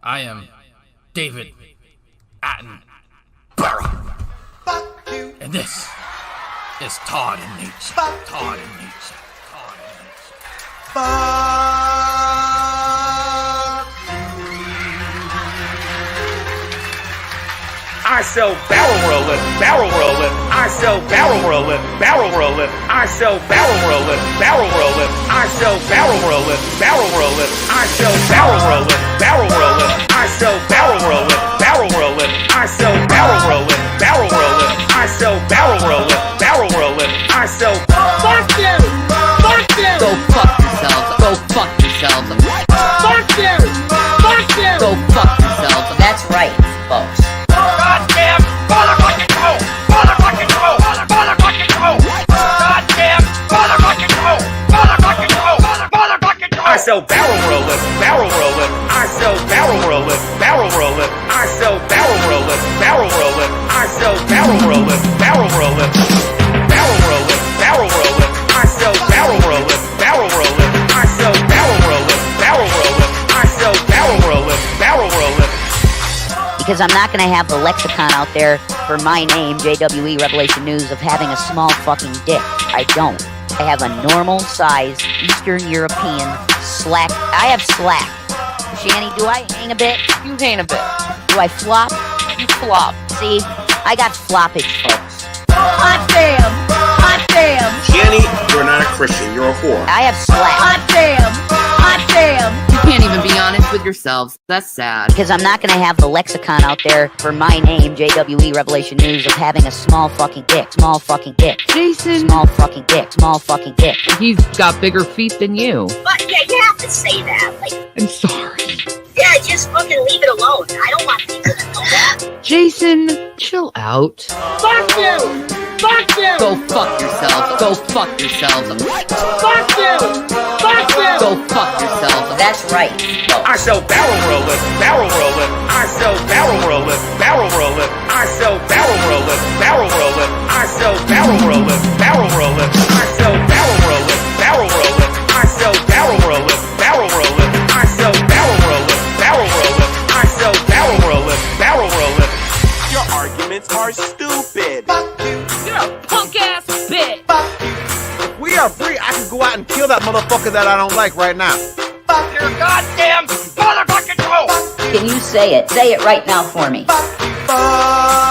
I am David Attenborough. And this is Todd and Nature. Todd and Nature. Todd and Nature. I sell barrel rolling, barrel rolling. I sell barrel rolling, barrel rolling. I sell barrel rolling, barrel rolling. I sell barrel rolling, barrel rolling. I sell barrel rolling, barrel rolling. I sell barrel rolling, barrel rolling. I sell barrel rolling, barrel rolling. I sell barrel rolling, barrel rolling. I sell. Fuck you! Fuck you! Go fuck yourselves. Go fuck yourselves. Fuck you! Fuck you! Go fuck yourselves. That's right, folks. Goddamn motherfucking go! Motherfucking go! Motherfucking go! Goddamn motherfucking go! Motherfucking go! Motherfucking go! I sell barrel rolling, barrel rolling. I sell barrel rolling, barrel rolling. I sell barrel rolling, barrel rolling. I sell barrel rolling, barrel rolling. Barrel rolling, barrel rolling. I sell barrel rolling, barrel rolling. I sell barrel rolling, barrel rolling. I sell barrel rolling, barrel rolling. Because I'm not going to have the lexicon out there for my name, JWE Revelation News, of having a small fucking dick. I don't. I have a normal size Eastern European slack. I have slack. Shanny, do I hang a bit? You hang a bit. Do I flop? You flop. See, I got floppage, folks. Hot damn! Hot damn! Jenny, you're not a Christian. You're a whore. I have slack. Hot damn! Hot damn! You can't even be honest with yourselves. That's sad. Because I'm not going to have the lexicon out there for my name, JWE Revelation News, of having a small fucking dick. Small fucking dick. Jason. Small fucking dick. Small fucking dick. He's got bigger feet than you. But yeah, you have to say that. Like, I'm sorry. yeah, just fucking leave it alone. I don't want people to know that. Jason, chill out. Fuck you! Fuck you! Go fuck yourselves. Go fuck yourselves. Fuck you! Fuck you! Go fuck yourselves. That's right. I sell barrel rolling, barrel rolling. I sell barrel rolling, barrel rolling. I sell barrel rolling, barrel rolling. I sell barrel rolling, barrel rolling. I sell barrel rolling, barrel rolling. I sell barrel rolling, barrel rolling. I sell barrel rolling, barrel rolling. I sell barrel rolling, barrel rolling. Your arguments are stupid. You're a punk ass bitch. If we are free, I can go out and kill that motherfucker that I don't like right now. Your goddamn motherfucking go! Can you say it? Say it right now for me.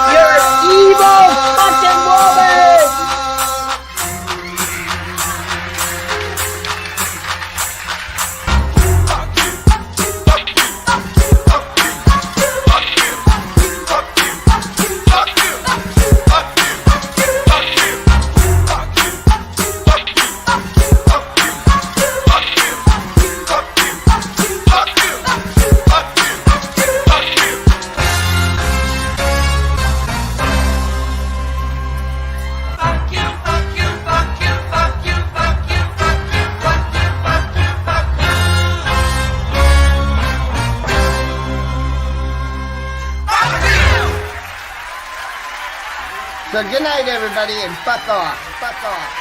You're evil fucking woman! So good night, everybody, and fuck off. Fuck off.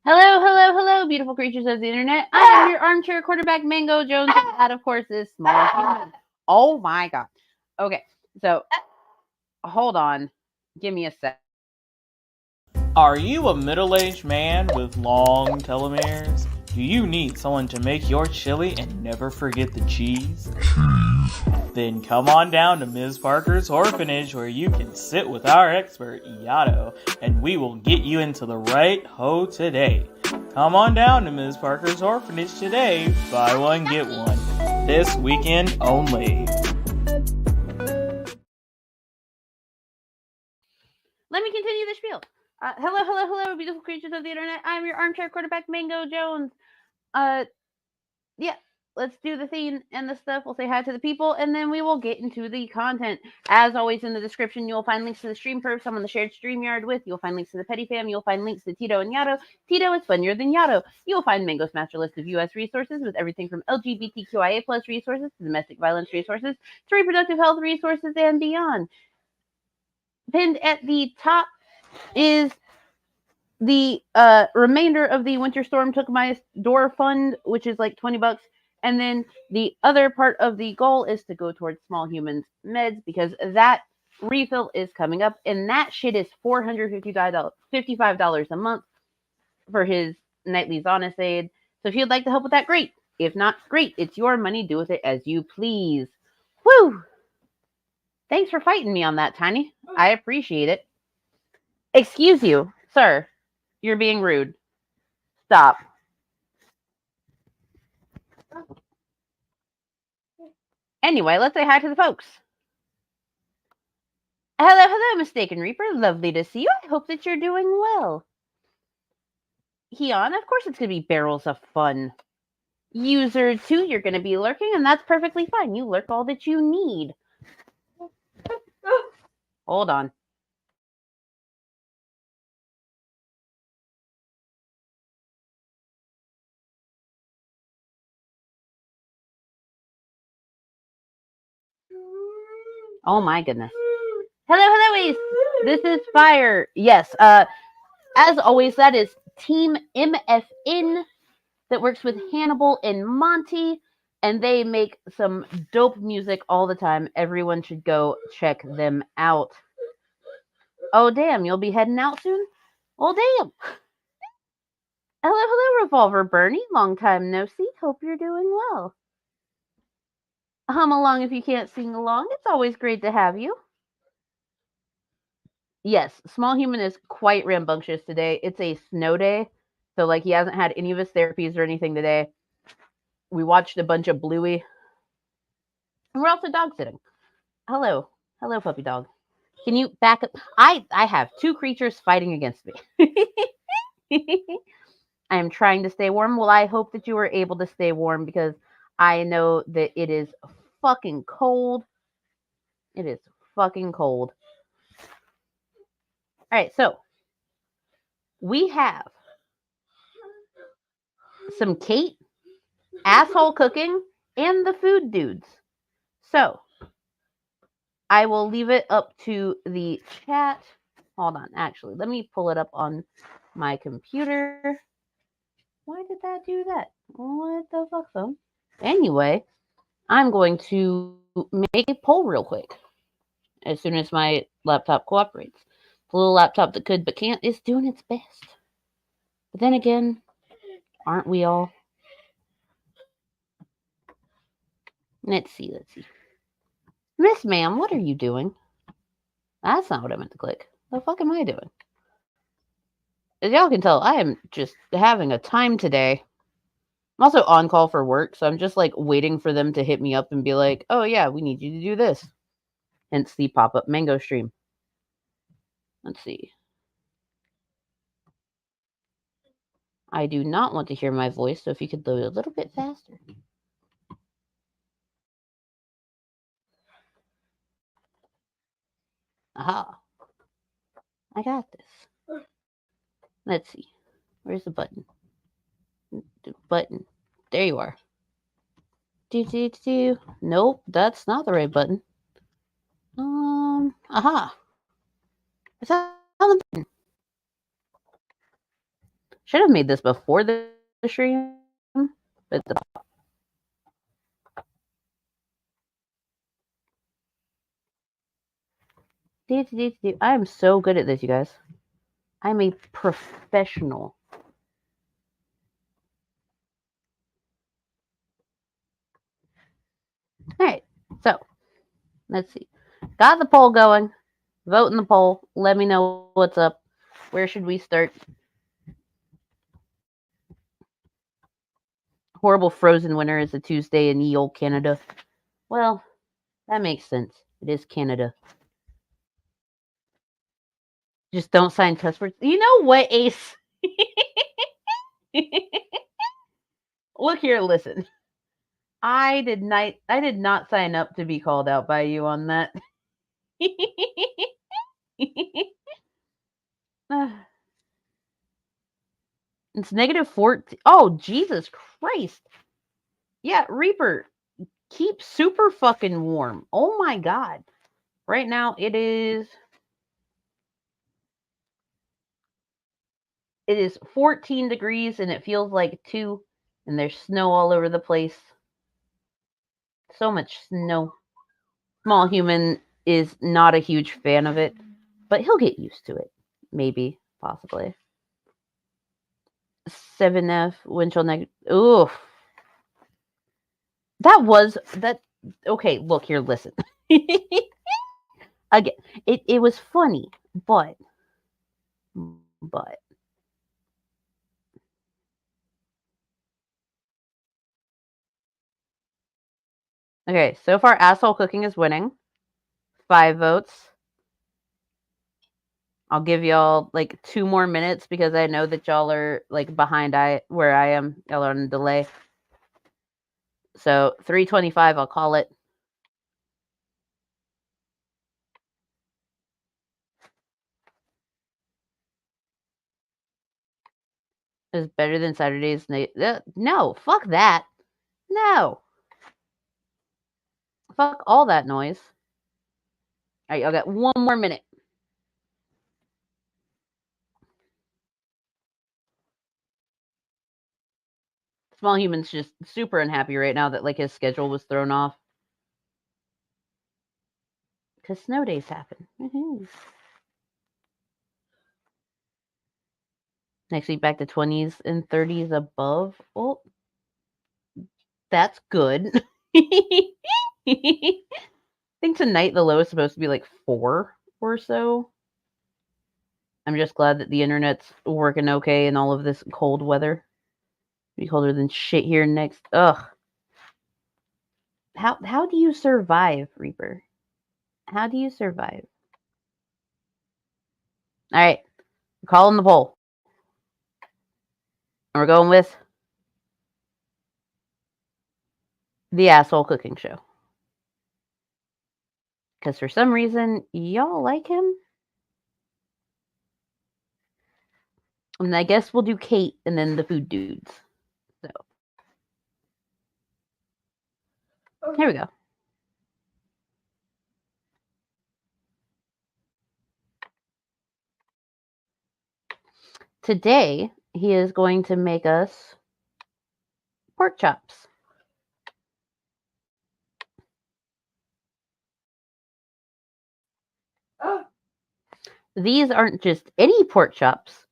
Hello, beautiful creatures of the internet. I am your armchair quarterback, Mango Jones, and that, of course, is Small Human. Oh my god. Okay, so hold on. Give me a sec. Are you a middle-aged man with long telomeres? Do you need someone to make your chili and never forget the cheese? Then come on down to Ms. Parker's Orphanage where you can sit with our expert, Yato, and we will get you into the right hoe today. Come on down to Ms. Parker's Orphanage today, buy one, get one. This weekend only. Let me continue the spiel. Hello, beautiful creatures of the internet. I'm your armchair quarterback, Mango Jones. Yeah, let's do the theme and the stuff. We'll say hi to the people, and then we will get into the content. As always, in the description, you'll find links to the stream pervs I'm on the shared StreamYard with. You'll find links to the Petty Fam. You'll find links to Tito and Yato. Tito is funnier than Yato. You'll find Mango's master list of U.S. resources with everything from LGBTQIA+ resources to domestic violence resources to reproductive health resources and beyond. Pinned at the top is the remainder of the Winter Storm Took My Door fund, which is like $20, and then the other part of the goal is to go towards Small Humans meds, because that refill is coming up, and that shit is $455 a month for his nightly Zonus aid. So if you'd like to help with that, great. If not, great. It's your money. Do with it as you please. Woo! Thanks for fighting me on that, Tiny. I appreciate it. Excuse you, sir. You're being rude. Stop. Anyway, let's say hi to the folks. Hello, Mistaken Reaper. Lovely to see you. I hope that you're doing well. Heon, of course it's going to be barrels of fun. User 2, you're going to be lurking, and that's perfectly fine. You lurk all that you need. Hold on. Oh my goodness. Hello, Ace. This is Fire. Yes, as always, that is Team MFN that works with Hannibal and Monty, and they make some dope music all the time. Everyone should go check them out. Oh, damn, you'll be heading out soon? Oh, damn. Hello, Revolver Bernie. Long time no see. Hope you're doing well. Hum along if you can't sing along. It's always great to have you. Yes, Small Human is quite rambunctious today. It's a snow day, so like he hasn't had any of his therapies or anything today. We watched a bunch of Bluey. And we're also dog sitting. Hello, puppy dog. Can you back up? I have two creatures fighting against me. I am trying to stay warm. Well, I hope that you were able to stay warm, because I know that it is fucking cold. It is fucking cold. All right, so we have some Kate, asshole cooking, and the food dudes. So I will leave it up to the chat. Hold on, actually, let me pull it up on my computer. Why did that do that? What the fuck, though? Anyway, I'm going to make a poll real quick as soon as my laptop cooperates. The little laptop that could but can't is doing its best. But then again, aren't we all? Let's see. Miss Ma'am, what are you doing? That's not what I meant to click. What the fuck am I doing? As y'all can tell, I am just having a time today. I'm also on call for work, so I'm just like waiting for them to hit me up and be like, oh yeah, we need you to do this. Hence the pop-up mango stream. Let's see. I do not want to hear my voice, so if you could load a little bit faster. Aha. I got this. Let's see. Where's the button? The button. There you are. Nope, that's not the right button. Aha. I found the button. Should have made this before the stream, but I am so good at this, you guys. I'm a professional. All right, so let's see. Got the poll going. Vote in the poll. Let me know what's up. Where should we start? Horrible frozen winter is a Tuesday in ye old Canada. Well, that makes sense. It is Canada. Just don't sign cuss words. You know what, Ace? Look here, listen. I did not sign up to be called out by you on that. It's -14. Oh, Jesus Christ. Yeah, Reaper, keep super fucking warm. Oh my God. Right now it is It is 14 degrees and it feels like 2, and there's snow all over the place. So much snow. Small Human is not a huge fan of it, but he'll get used to it. Maybe, possibly. 7F, wind chill negative. Ooh. Okay, look here, listen. Again, it was funny, but. Okay, so far, Asshole Cooking is winning. 5 votes. I'll give y'all like 2 more minutes because I know that y'all are like behind where I am. Y'all are on a delay. So 3:25, I'll call it. Is better than Saturday's night. No, fuck that. No. Fuck all that noise. All right, y'all got 1 more minute. Small Human's just super unhappy right now that like his schedule was thrown off. Because snow days happen. Woohoo. Next week back to 20s and 30s above. Oh, that's good. I think tonight the low is supposed to be like 4 or so. I'm just glad that the internet's working okay in all of this cold weather. Be colder than shit here next. Ugh. How do you survive, Reaper? How do you survive? All right. We're calling the poll. And we're going with the Asshole Cooking Show. Because for some reason, y'all like him. And I guess we'll do Kate and then the food dudes. So. Here we go. Today, he is going to make us pork chops. These aren't just any pork chops.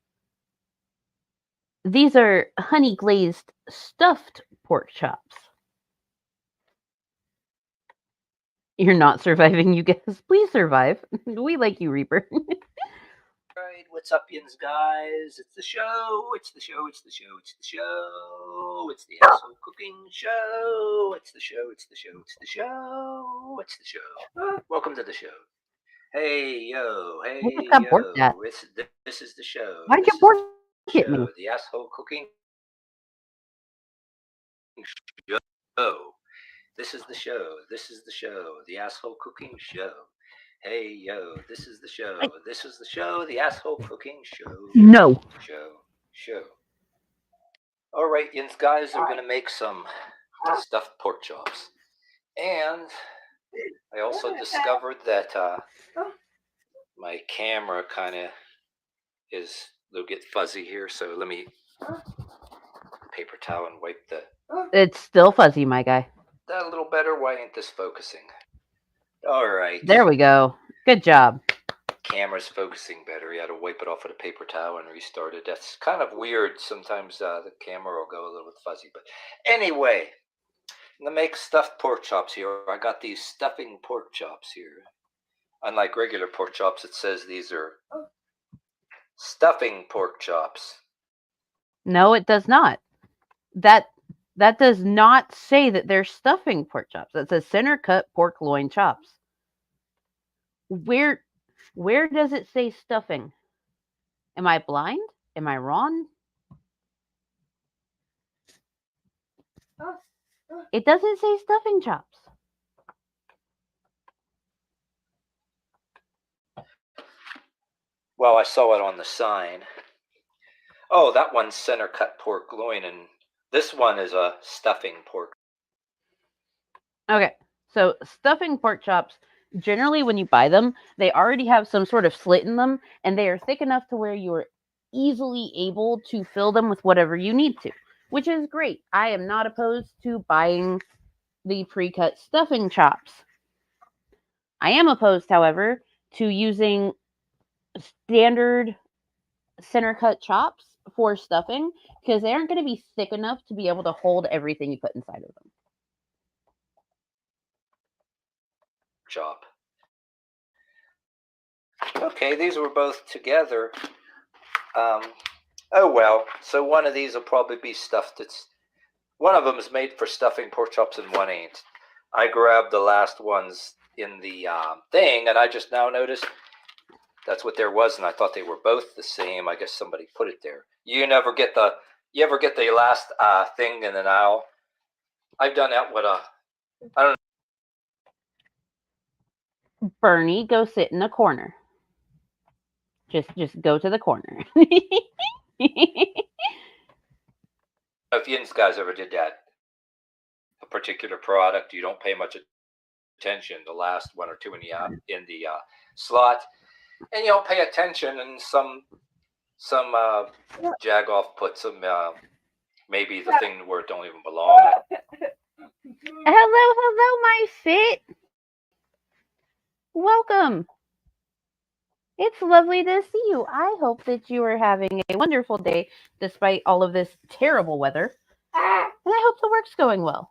These are honey glazed stuffed pork chops. You're not surviving, you guys. Please survive. We like you, Reaper. Alright, what's up, yins, guys? It's the show. It's the show. It's the show. It's the show. It's the Asshole Cooking Show. It's the show. It's the show. It's the show. It's the show. Welcome to the show. Hey yo, hey yo. This is the show. Why did you pork hit me? The Asshole Cooking Show. This is the show. This is the show. The Asshole Cooking Show. Hey yo, this is the show. This is the show. The Asshole Cooking Show. No. Show. All right, yins, guys, we're gonna make some stuffed pork chops, and I also discovered that my camera kind of is a little bit fuzzy here, so let me paper towel and wipe the. It's still fuzzy, my guy. That a little better. Why ain't this focusing? All right. There we go. Good job. Camera's focusing better. You had to wipe it off with a paper towel and restart it. That's kind of weird. Sometimes the camera will go a little bit fuzzy. But anyway, I'm going to make stuffed pork chops here. I got these stuffing pork chops here. Unlike regular pork chops, it says these are stuffing pork chops. No, it does not. That does not say that they're stuffing pork chops. That says center cut pork loin chops. Where does it say stuffing? Am I blind? Am I wrong? It doesn't say stuffing chops. Well, I saw it on the sign. Oh, that one's center cut pork loin, and this one is a stuffing pork. Okay, so stuffing pork chops, generally when you buy them, they already have some sort of slit in them, and they are thick enough to where you're easily able to fill them with whatever you need to, which is great. I am not opposed to buying the pre-cut stuffing chops. I am opposed, however, to using standard center cut chops for stuffing because they aren't going to be thick enough to be able to hold everything you put inside of them. Chop. Okay, these were both together. Oh well, so one of these will probably be stuffed. One of them is made for stuffing pork chops and one ain't. I grabbed the last ones in the thing, and I just now noticed that's what there was, and I thought they were both the same. I guess somebody put it there. You ever get the last thing in an aisle? I've done that with I don't know. Bernie, go sit in a corner. Just go to the corner. If you guys ever did that, a particular product, you don't pay much attention. The last one or two in the slot, and you don't pay attention, and some jagoff puts some maybe the thing where it don't even belong. Hello, my fit. Welcome. It's lovely to see you. I hope that you are having a wonderful day despite all of this terrible weather. And I hope the work's going well.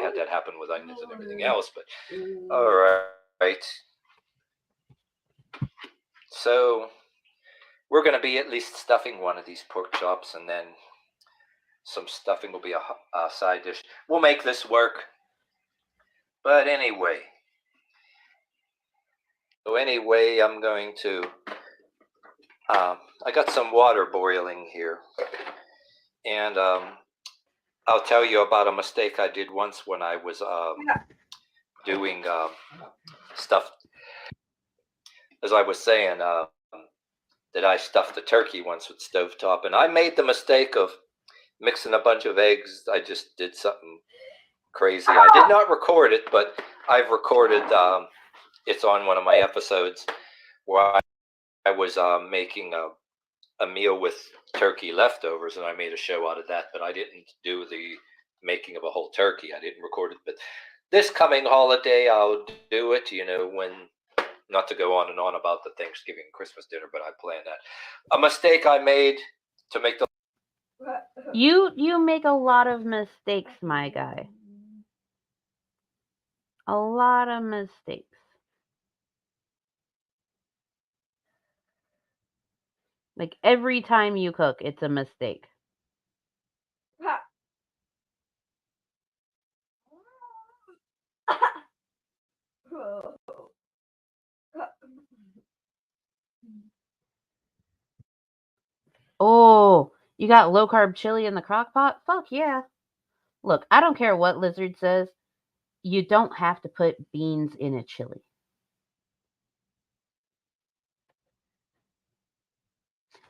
Had that happen with onions and everything else, but all right. So we're going to be at least stuffing one of these pork chops, and then some stuffing will be a side dish. We'll make this work. But anyway, I'm going to, I got some water boiling here, and I'll tell you about a mistake I did once when I was doing stuff. As I was saying, that I stuffed the turkey once with stovetop, and I made the mistake of mixing a bunch of eggs. I just did something crazy. I did not record it, but I've recorded, it's on one of my episodes where I was making a meal with turkey leftovers, and I made a show out of that, but I didn't do the making of a whole turkey. I didn't record it, but this coming holiday I'll do it, when, not to go on and on about the Thanksgiving and Christmas dinner, but I plan that. A mistake I made to make the... You make a lot of mistakes, my guy. A lot of mistakes. Like every time you cook, it's a mistake. Oh, you got low carb chili in the crock pot? Fuck yeah. Look, I don't care what Lizard says. You don't have to put beans in a chili.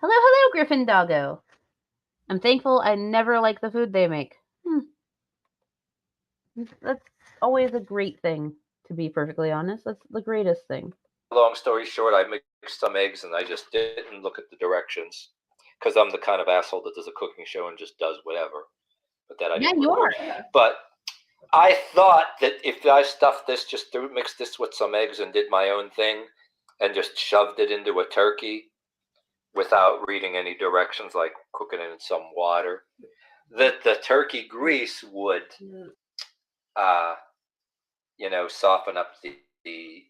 Hello, Griffin Doggo. I'm thankful I never like the food they make. That's always a great thing, to be perfectly honest. That's the greatest thing. Long story short, I mixed some eggs and I just didn't look at the directions because I'm the kind of asshole that does a cooking show and just does whatever. But that I didn't record. But I thought that if I stuffed this, just mixed this with some eggs and did my own thing and just shoved it into a turkey without reading any directions, like cooking it in some water, that the turkey grease would, soften up the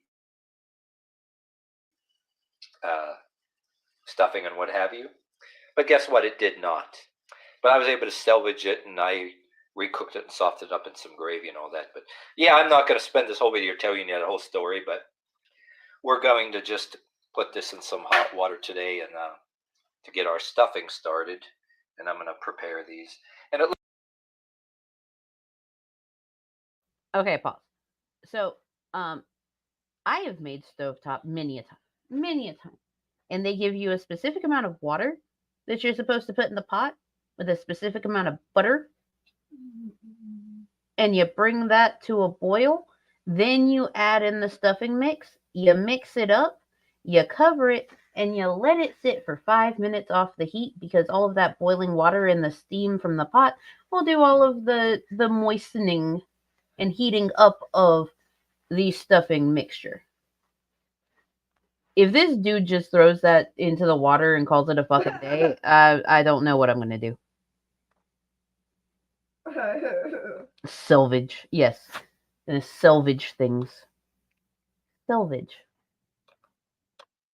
stuffing and what have you. But guess what? It did not. But I was able to salvage it, and I recooked it and softened it up in some gravy and all that. But yeah, I'm not going to spend this whole video telling you the whole story, but we're going to just put this in some hot water today and to get our stuffing started. And I'm going to prepare these. And okay, pause. So, I have made stovetop many a time. And they give you a specific amount of water that you're supposed to put in the pot with a specific amount of butter. And you bring that to a boil. Then you add in the stuffing mix. You mix it up, you cover it, and you let it sit for 5 minutes off the heat because all of that boiling water and the steam from the pot will do all of the moistening and heating up of the stuffing mixture. If this dude just throws that into the water and calls it a fucking day, I don't know what I'm gonna do. Selvage, yes. Gonna selvage things. Selvage.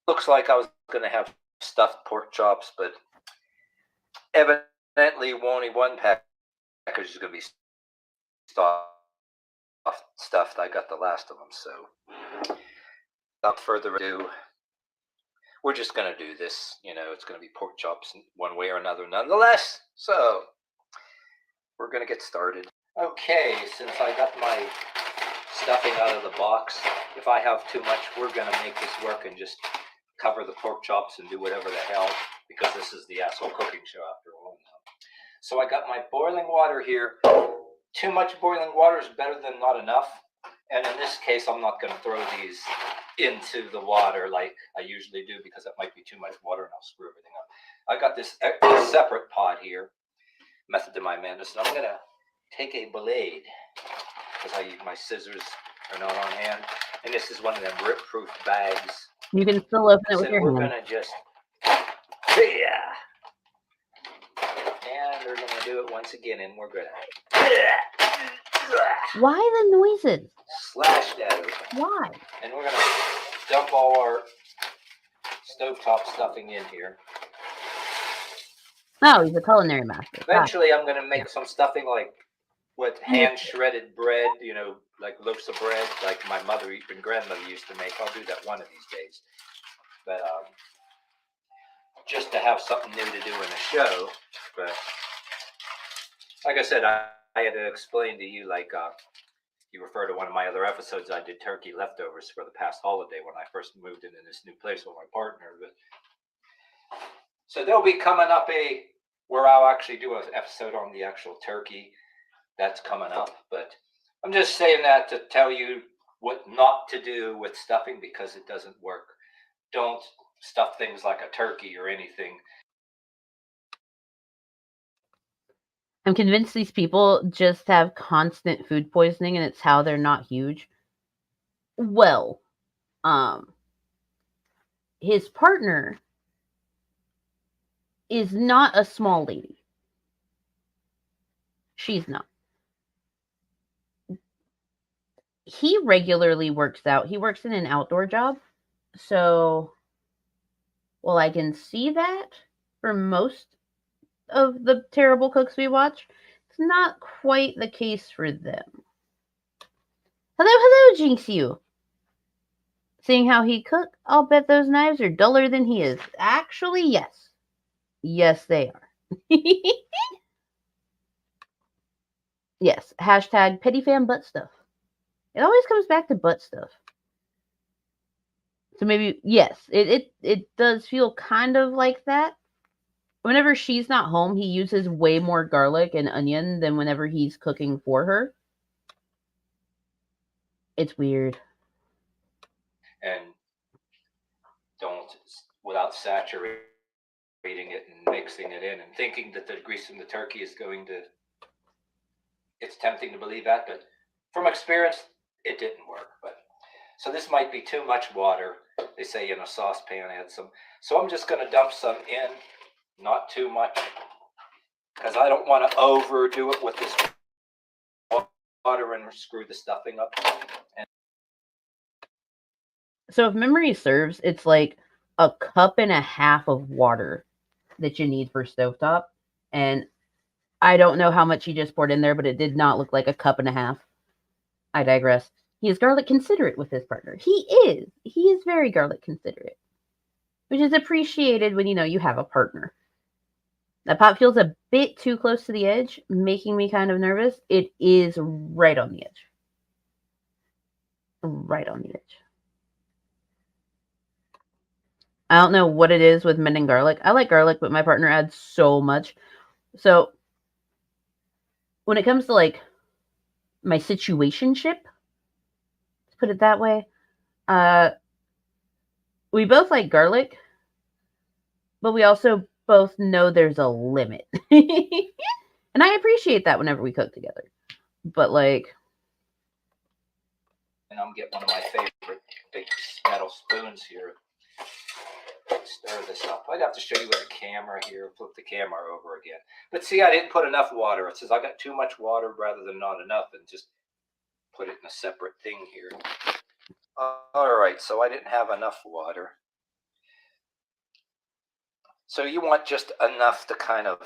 Looks like I was gonna have stuffed pork chops, but evidently only one package is gonna be stuffed. I got the last of them, so without further ado, we're just gonna do this. It's gonna be pork chops in one way or another, nonetheless. So we're gonna get started. Okay, since I got my stuffing out of the box, if I have too much, we're gonna make this work and just cover the pork chops and do whatever the hell, because this is the asshole cooking show after all. So I got my boiling water here. Too much boiling water is better than not enough. And in this case, I'm not going to throw these into the water like I usually do, because that might be too much water and I'll screw everything up. I got this separate pot here, method to my madness, and I'm going to take a blade, because my scissors are not on hand. And this is one of them rip-proof bags. You can still open it with your We're hand. going to just, yeah. And we're going to do it once again, and we're going to, Why the noises? slash that open. Why? And we're going to dump all our stovetop stuffing in here. Oh, he's a culinary master. Eventually, I'm going to make some stuffing like with hand-shredded bread, like loaves of bread, like my mother and grandmother used to make. I'll do that one of these days. But just to have something new to do in a show. But like I said, I had to explain to you, like you refer to one of my other episodes, I did turkey leftovers for the past holiday when I first moved into this new place with my partner. But so there'll be coming up where I'll actually do an episode on the actual turkey. That's coming up. But I'm just saying that to tell you what not to do with stuffing, because it doesn't work. Don't stuff things like a turkey or anything. I'm convinced these people just have constant food poisoning and it's how they're not huge. Well, his partner is not a small lady. She's not. He regularly works out. He works in an outdoor job. So, well, I can see that for most of the terrible cooks we watch, it's not quite the case for them. Hello, Jinx you. Seeing how he cook, I'll bet those knives are duller than he is. Actually, yes. Yes, they are. Yes, hashtag pettyfan butt stuff. It always comes back to butt stuff. So maybe, yes, it does feel kind of like that. Whenever she's not home, he uses way more garlic and onion than whenever he's cooking for her. It's weird. And don't, without saturating it and mixing it in and thinking that the grease in the turkey is going to, it's tempting to believe that, but from experience, it didn't work. But so this might be too much water. They say in a saucepan add some. So I'm just going to dump some in. Not too much, because I don't want to overdo it with this water and screw the stuffing up. So if memory serves, it's like a cup and a half of water that you need for stovetop. And I don't know how much he just poured in there, but it did not look like a cup and a half. I digress. He is garlic considerate with his partner. He is. He is very garlic considerate, which is appreciated when you have a partner. That pot feels a bit too close to the edge, making me kind of nervous. It is right on the edge. Right on the edge. I don't know what it is with mint and garlic. I like garlic, but my partner adds so much. So when it comes to like my situationship, let's put it that way, we both like garlic, but we also both know there's a limit. And I appreciate that whenever we cook together. But like, and I'm getting one of my favorite big metal spoons here. Stir this up. I'd have to show you with the camera here. Flip the camera over again. But see, I didn't put enough water. It says I got too much water rather than not enough, and just put it in a separate thing here. All right, so I didn't have enough water. So you want just enough to kind of,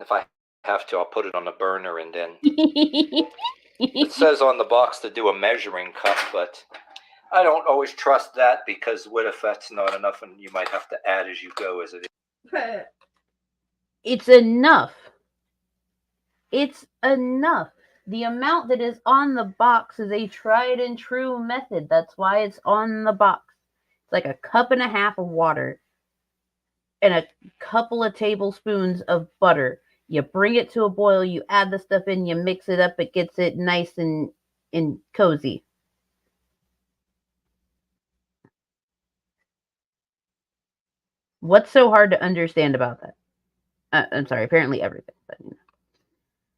if I have to, I'll put it on the burner, and then it says on the box to do a measuring cup, but I don't always trust that, because what if that's not enough and you might have to add as you go as it is. It's enough. It's enough. The amount that is on the box is a tried and true method. That's why it's on the box. It's like a cup and a half of water and a couple of tablespoons of butter. You bring it to a boil, you add the stuff in, you mix it up, it gets it nice and cozy. What's so hard to understand about that? I'm sorry, apparently everything. But, you know.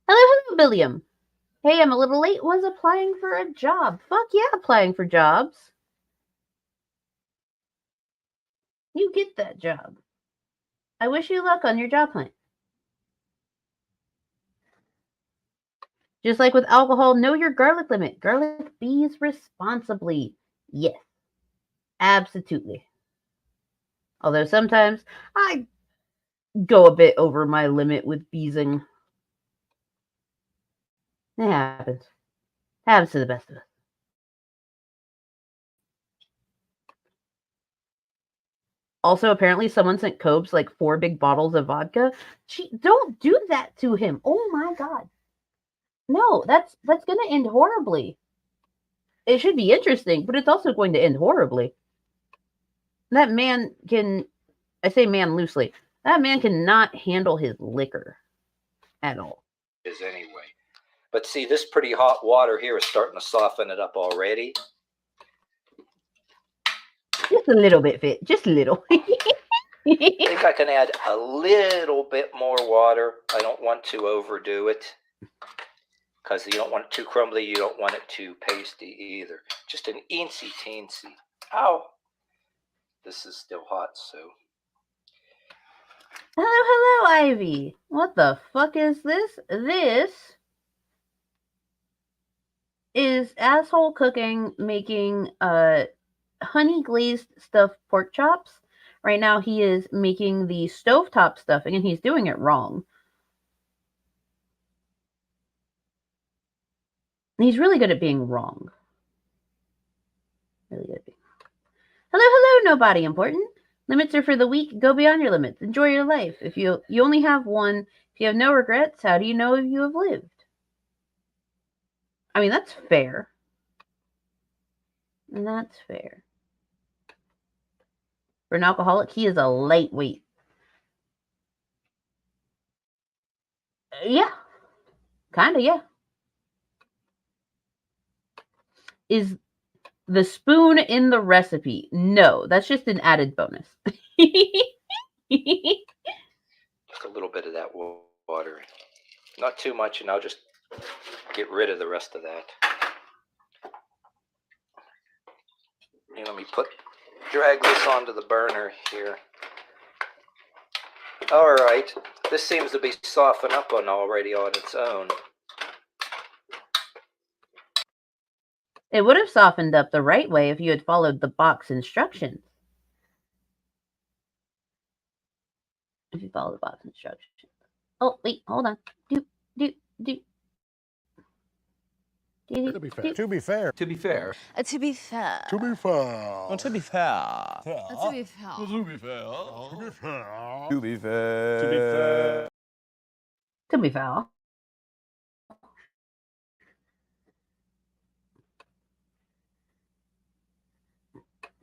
Hello, Billiam. Hey, I'm a little late. Was applying for a job. Fuck yeah, applying for jobs. You get that job. I wish you luck on your job hunt. Just like with alcohol, know your garlic limit. Garlic bees responsibly. Yes, absolutely. Although sometimes I go a bit over my limit with beesing. It happens. Happens to the best of us. Also, apparently someone sent Cobes like 4 big bottles of vodka. Don't do that to him. Oh my god. No, that's going to end horribly. It should be interesting, but it's also going to end horribly. That man can, I say man loosely, that man cannot handle his liquor at all. Is anyway. But see, this pretty hot water here is starting to soften it up already. Just a little bit, Fit. Just a little. I think I can add a little bit more water. I don't want to overdo it, because you don't want it too crumbly. You don't want it too pasty either. Just an eensy teensy. Ow! This is still hot, so. Hello, Ivy. What the fuck is this? This is Asshole Cooking making honey glazed stuffed pork chops. Right now he is making the stovetop stuffing, and he's doing it wrong. He's really good at being wrong. Really good at being wrong. Hello, nobody important. Limits are for the weak. Go beyond your limits. Enjoy your life. If you only have one, if you have no regrets, how do you know if you have lived? I mean, that's fair. That's fair. For an alcoholic, he is a lightweight. Yeah. Kind of, yeah. Is the spoon in the recipe? No, that's just an added bonus. Just a little bit of that water. Not too much, and I'll just get rid of the rest of that. And let me drag this onto the burner here. All right, this seems to be softened up already on its own. It would have softened up the right way if you had followed the box instructions. If you follow the box instructions. Oh, wait, hold on. Do. To be fair. To be fair. To be fair. To be fair. To be fair. To be fair. To be fair. To be fair. To be fair. To be fair. To be fair. To be fair.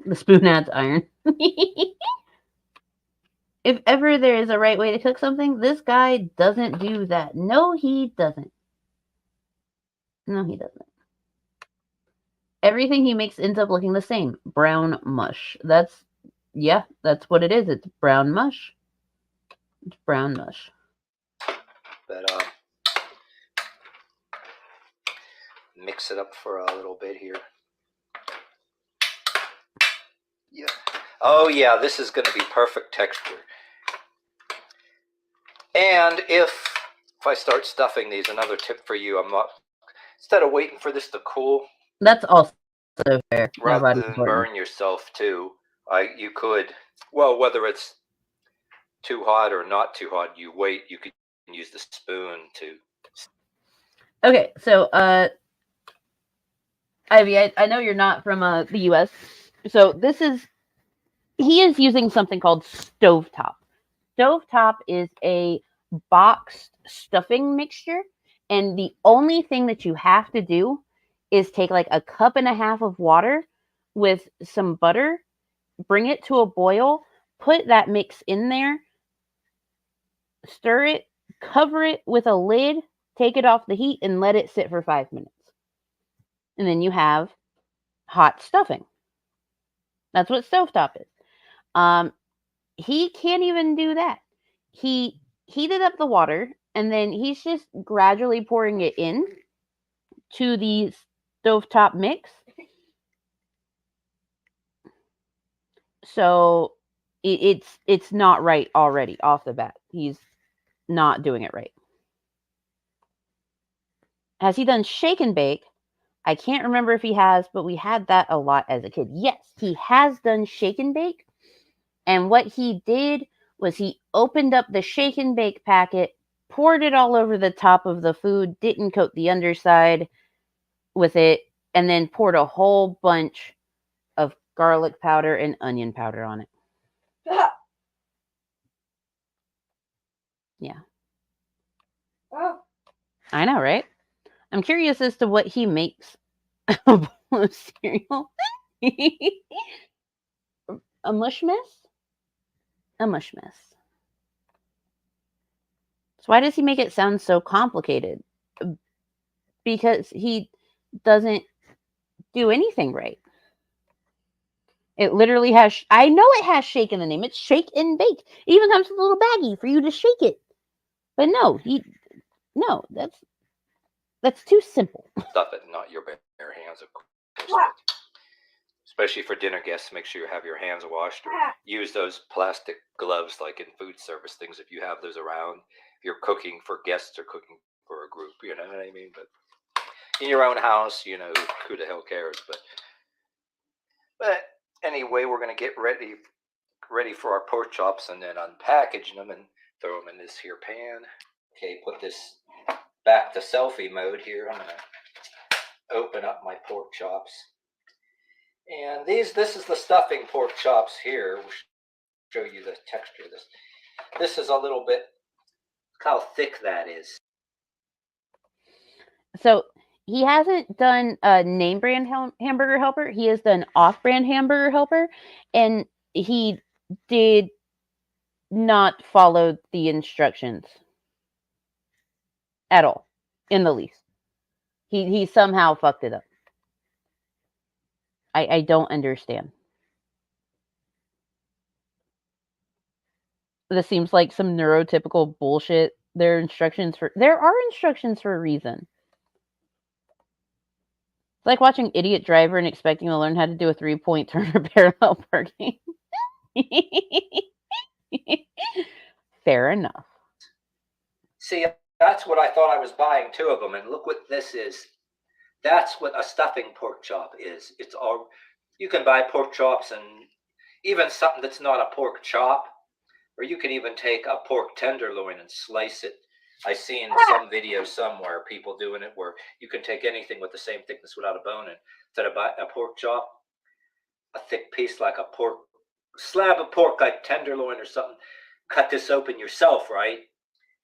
The spoon adds iron. If ever there is a right way to cook something, this guy doesn't do that. No, he doesn't. No, he doesn't. Everything he makes ends up looking the same. Brown mush. That's what it is. It's brown mush. It's brown mush. But mix it up for a little bit here. Yeah. Oh yeah, this is going to be perfect texture. And if I start stuffing these, another tip for you, instead of waiting for this to cool. That's also fair. Rather than burn yourself too, you could, well, whether it's too hot or not too hot, you wait. You could use the spoon to. Okay, so Ivy, I know you're not from the U.S., so he is using something called stovetop. Stovetop is a boxed stuffing mixture, and the only thing that you have to do is take like a cup and a half of water with some butter, bring it to a boil, put that mix in there, stir it, cover it with a lid, take it off the heat, and let it sit for 5 minutes. And then you have hot stuffing. That's what stovetop is. He can't even do that. He heated up the water, and then he's just gradually pouring it in to the stovetop mix. So it's not right already off the bat. He's not doing it right. Has he done shake and bake? I can't remember if he has, but we had that a lot as a kid. Yes, he has done shake and bake. And what he did was he opened up the shake and bake packet, poured it all over the top of the food, didn't coat the underside with it, and then poured a whole bunch of garlic powder and onion powder on it. Yeah. Oh. I know, right? I'm curious as to what he makes a bowl of cereal. A mush mess? A mush mess. So why does he make it sound so complicated? Because he doesn't do anything right. It literally has, I know it has shake in the name. It's shake and bake. It even comes with a little baggie for you to shake it. But no, that's too simple. Stuff it, not your bare hands, of course. Especially for dinner guests, make sure you have your hands washed, or use those plastic gloves like in food service things if you have those around. If you're cooking for guests or cooking for a group, you know what I mean? But in your own house, you know, who the hell cares? But anyway, we're going to get ready for our pork chops and then unpackage them and throw them in this here pan. Okay, put this back to selfie mode here. I'm going to open up my pork chops. And this is the stuffing pork chops here. We'll show you the texture of this. This is a little bit, look how thick that is. So he hasn't done a name brand hamburger helper. He has done off-brand hamburger helper, and he did not follow the instructions at all, in the least. He somehow fucked it up. I don't understand. This seems like some neurotypical bullshit. There are instructions for a reason. It's like watching Idiot Driver and expecting to learn how to do a 3-point turn or parallel parking. Fair enough. See, that's what I thought I was buying 2 of them, and look what this is. That's what a stuffing pork chop is. It's all, you can buy pork chops and even something that's not a pork chop, or you can even take a pork tenderloin and slice it. I've seen some video somewhere, people doing it where you can take anything with the same thickness without a bone, and instead of a pork chop, a thick piece like a pork, slab of pork like tenderloin or something, cut this open yourself, right,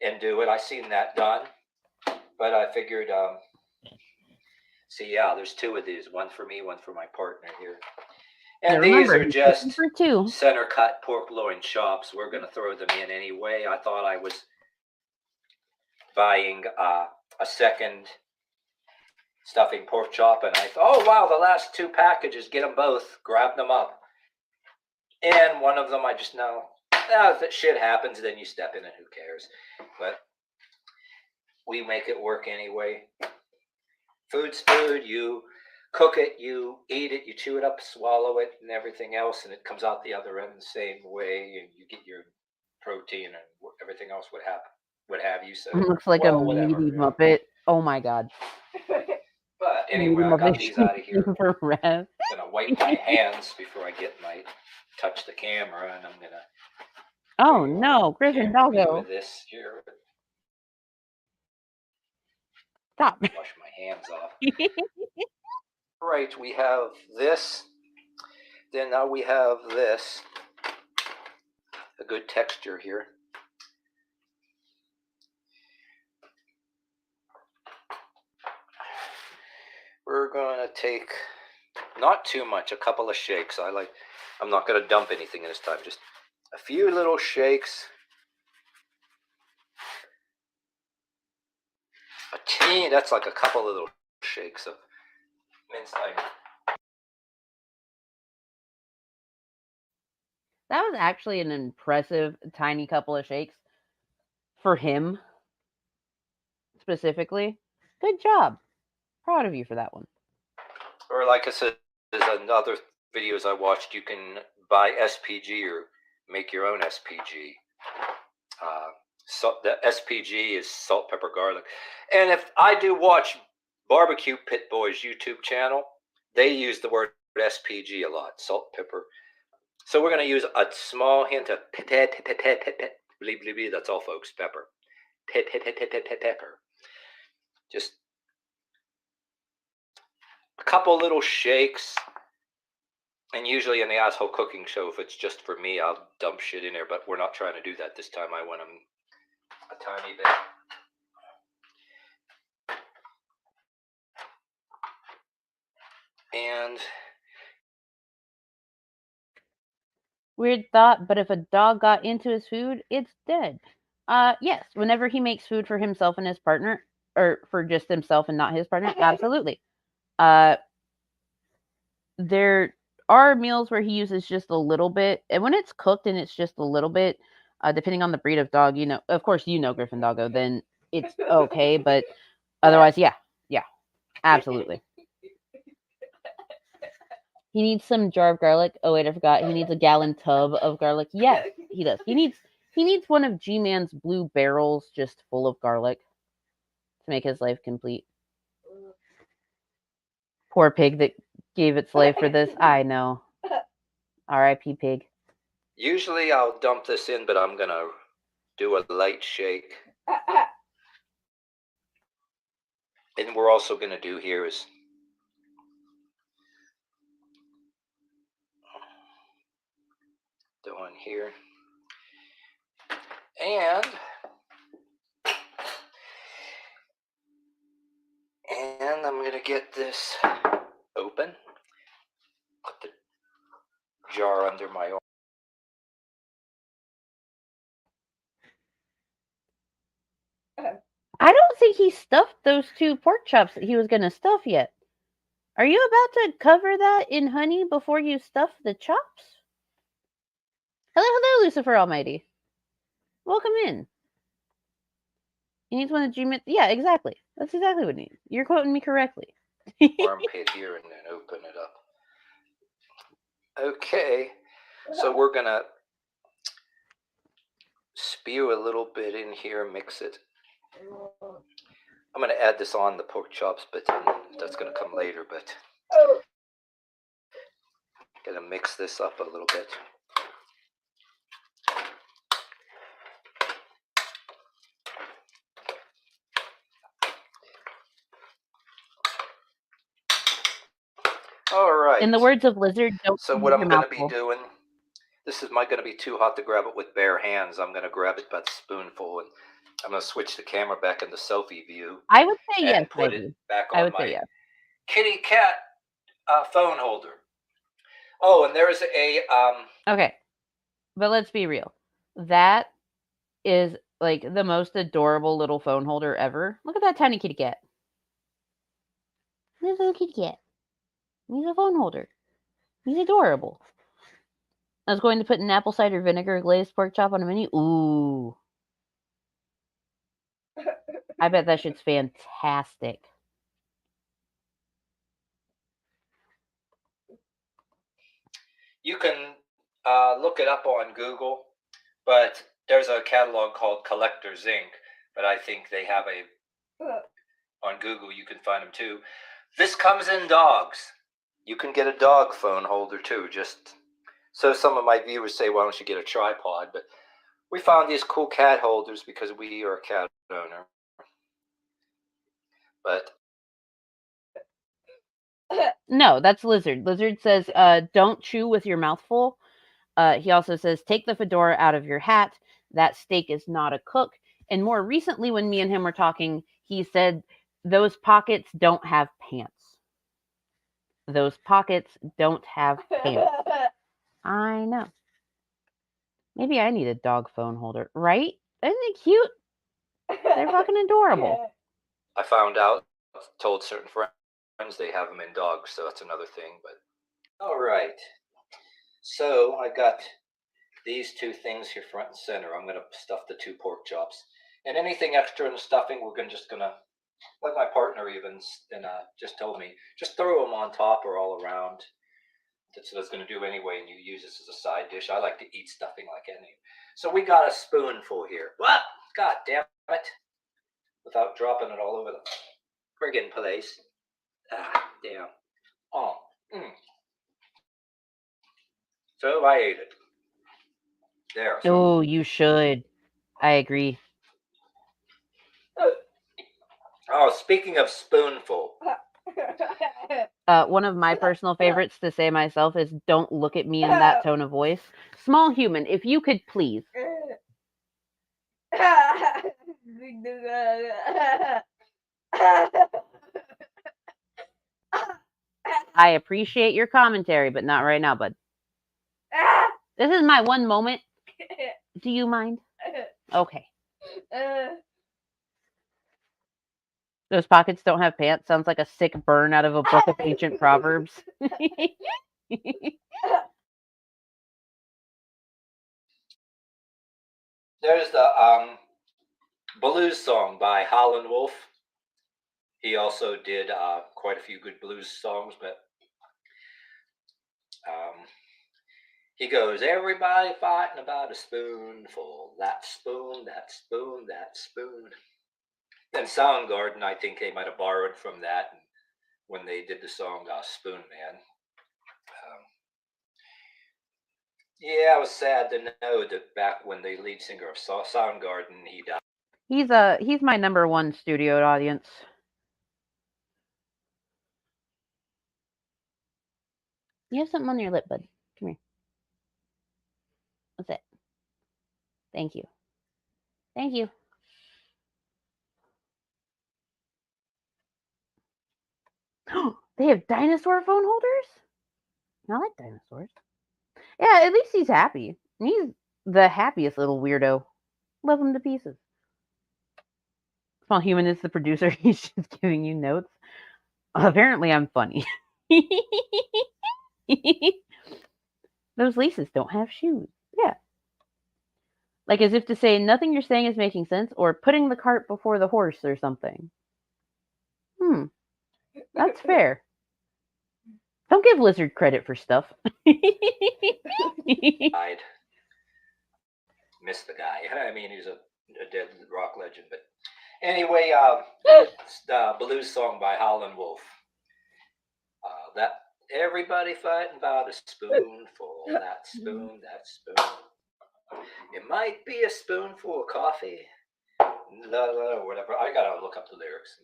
and do it. I've seen that done, but I figured, see, yeah, there's 2 of these, one for me, one for my partner here. And these are just center cut pork loin chops. We're going to throw them in anyway. I thought I was buying a second stuffing pork chop, and I thought, oh wow, the last 2 packages, get them both, grabbed them up. And one of them I just know, if that shit happens, then you step in and who cares. But we make it work anyway. Food's food, you cook it, you eat it, you chew it up, swallow it, and everything else, and it comes out the other end the same way, and you get your protein and everything else would have you. So Looks like well, a whatever, meaty really. Muppet. Oh my god. But anyway, I got these out of here. I'm gonna wipe my hands before I touch the camera, and I'm gonna. Oh no, Griffin Doggo. With this here. Stop. Wash my hands off. Right, we have this. Then now we have this. A good texture here. We're gonna take not too much, a couple of shakes. I'm not gonna dump anything this time, just a few little shakes. A teeny, that's like a couple of little shakes of minced onion. That was actually an impressive tiny couple of shakes for him specifically. Good job. Proud of you for that one. Or like I said, there's another videos I watched, you can buy SPG or make your own SPG. So the SPG is salt, pepper, garlic. And if I do watch Barbecue Pit Boys YouTube channel, they use the word SPG a lot, salt, pepper. So we're going to use a small hint of pepper. That's all, folks, pepper. Pepper. Just a couple little shakes. And usually in the Asshole Cooking Show, if it's just for me, I'll dump shit in there. But we're not trying to do that this time. I want them a tiny bit. And Weird thought, but if a dog got into his food, it's dead. Yes, whenever he makes food for himself and his partner, or for just himself and not his partner, absolutely. There are meals where he uses just a little bit, and when it's cooked and it's just a little bit, depending on the breed of dog, of course, Griffin Doggo, then it's okay, but otherwise, yeah, absolutely. He needs some jar of garlic. Oh wait, I forgot. He needs a gallon tub of garlic. Yes, he does. He needs one of G-Man's blue barrels just full of garlic to make his life complete. Poor pig that gave its life for this. I know. R.I.P. pig. Usually I'll dump this in, but I'm going to do a light shake. And we're also going to do here is doing here. And I'm going to get this open. Put the jar under my arm. I don't think he stuffed those 2 pork chops that he was going to stuff yet. Are you about to cover that in honey before you stuff the chops? Hello, Lucifer Almighty. Welcome in. He needs one of G-Man. Yeah, exactly. That's exactly what he needs. You're quoting me correctly. Armpit here and then open it up. Okay, so we're going to spew a little bit in here, mix it. I'm going to add this on the pork chops, but that's going to come later, but going to mix this up a little bit. All right. In the words of Lizard, don't. So what I'm going to be doing, this is going to be too hot to grab it with bare hands. I'm going to grab it by the spoonful, and I'm going to switch the camera back into selfie view. I would say yes. Put it back on my kitty cat phone holder. Oh, and there's a Okay, but let's be real. That is like the most adorable little phone holder ever. Look at that tiny kitty cat. This little kitty cat. He's a phone holder. He's adorable. I was going to put an apple cider vinegar glazed pork chop on a menu. Ooh. I bet that shit's fantastic. You can look it up on Google, but there's a catalog called Collectors Inc. But I think they have on Google. You can find them too. This comes in dogs. You can get a dog phone holder too. Just so some of my viewers say, "Why don't you get a tripod?" But we found these cool cat holders because we are a cat owner. But no, that's Lizard. Lizard says, don't chew with your mouth full. He also says, take the fedora out of your hat. That steak is not a cook. And more recently, when me and him were talking, he said, those pockets don't have pants. Those pockets don't have pants. I know. Maybe I need a dog phone holder, right? Isn't it cute? They're fucking adorable. I found out, told certain friends they have them in dogs, so that's another thing. But all right, so I got these two things here front and center. I'm gonna stuff the 2 pork chops, and anything extra in the stuffing, we're just gonna, like my partner even just told me, just throw them on top or all around. That's what I was gonna do anyway, and you use this as a side dish. I like to eat stuffing like any. So we got a spoonful here. What? God damn it! Without dropping it all over the friggin' place. Ah, damn. Oh. So I ate it. There. Oh, you should. I agree. Oh, speaking of spoonful. One of my personal favorites to say myself is, don't look at me in that tone of voice. Small human, if you could please. I appreciate your commentary, but not right now, bud. This is my one moment. Do you mind? Okay. Those pockets don't have pants. Sounds like a sick burn out of a book of ancient proverbs. There's the blues song by Howlin' Wolf. He also did quite a few good blues songs, but he goes, everybody fighting about a spoonful, that spoon, that spoon, that spoon. And Soundgarden, I think they might have borrowed from that when they did the song Spoon Man. Yeah, I was sad to know that back when the lead singer of Soundgarden, he died. He's my number one studio audience. You have something on your lip, bud. Come here. What's it? Thank you. Thank you. They have dinosaur phone holders? I like dinosaurs. Yeah, at least he's happy. He's the happiest little weirdo. Love him to pieces. Small human is the producer. He's just giving you notes. Apparently, I'm funny. Those laces don't have shoes. Yeah. Like as if to say, nothing you're saying is making sense, or putting the cart before the horse or something. That's fair. Don't give Lizard credit for stuff. Died. Miss the guy. I mean, he's a dead rock legend. But anyway, the blues song by Howlin' Wolf. That everybody fighting about a spoonful, that spoon, that spoon. It might be a spoonful of coffee, whatever. I gotta look up the lyrics.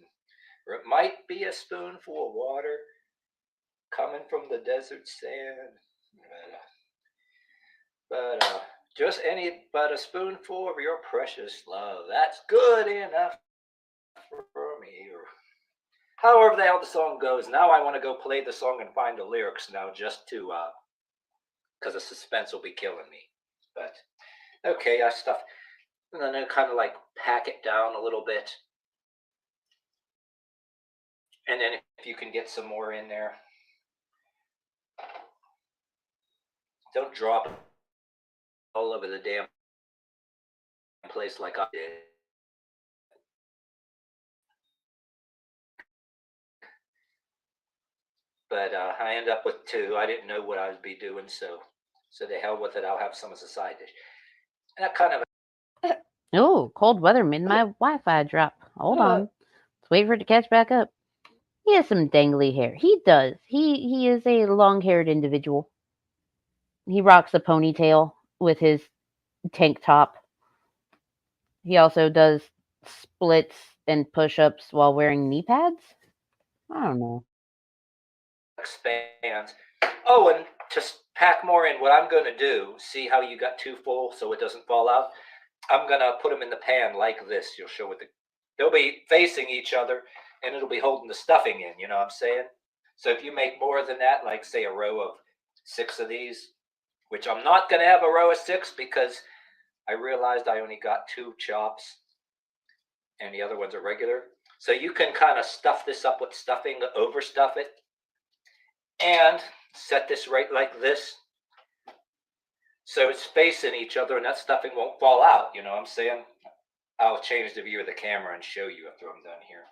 Or it might be a spoonful of water coming from the desert sand. But just but a spoonful of your precious love. That's good enough for me. Or however the hell the song goes. Now I want to go play the song and find the lyrics now, just to because the suspense will be killing me. But okay, I stuff, and then I kind of like pack it down a little bit. And then if you can get some more in there, don't drop it all over the damn place like I did. But I end up with 2. I didn't know what I would be doing, so the hell with it. I'll have some as a side dish. And that kind of. Oh, cold weather made my Wi-Fi drop. Hold on. Let's wait for it to catch back up. He has some dangly hair. He does. He is a long-haired individual. He rocks a ponytail with his tank top. He also does splits and push-ups while wearing knee pads. I don't know. Expands. Oh, and to pack more in, what I'm going to do, see how you got 2 full so it doesn't fall out? I'm going to put them in the pan like this. You'll show it. They'll be facing each other, and it'll be holding the stuffing in, you know what I'm saying? So if you make more than that, like say a row of 6 of these, which I'm not going to have a row of 6 because I realized I only got 2 chops and the other ones are regular. So you can kind of stuff this up with stuffing, overstuff it, and set this right like this. So it's facing each other and that stuffing won't fall out, you know what I'm saying? I'll change the view of the camera and show you after I'm done here.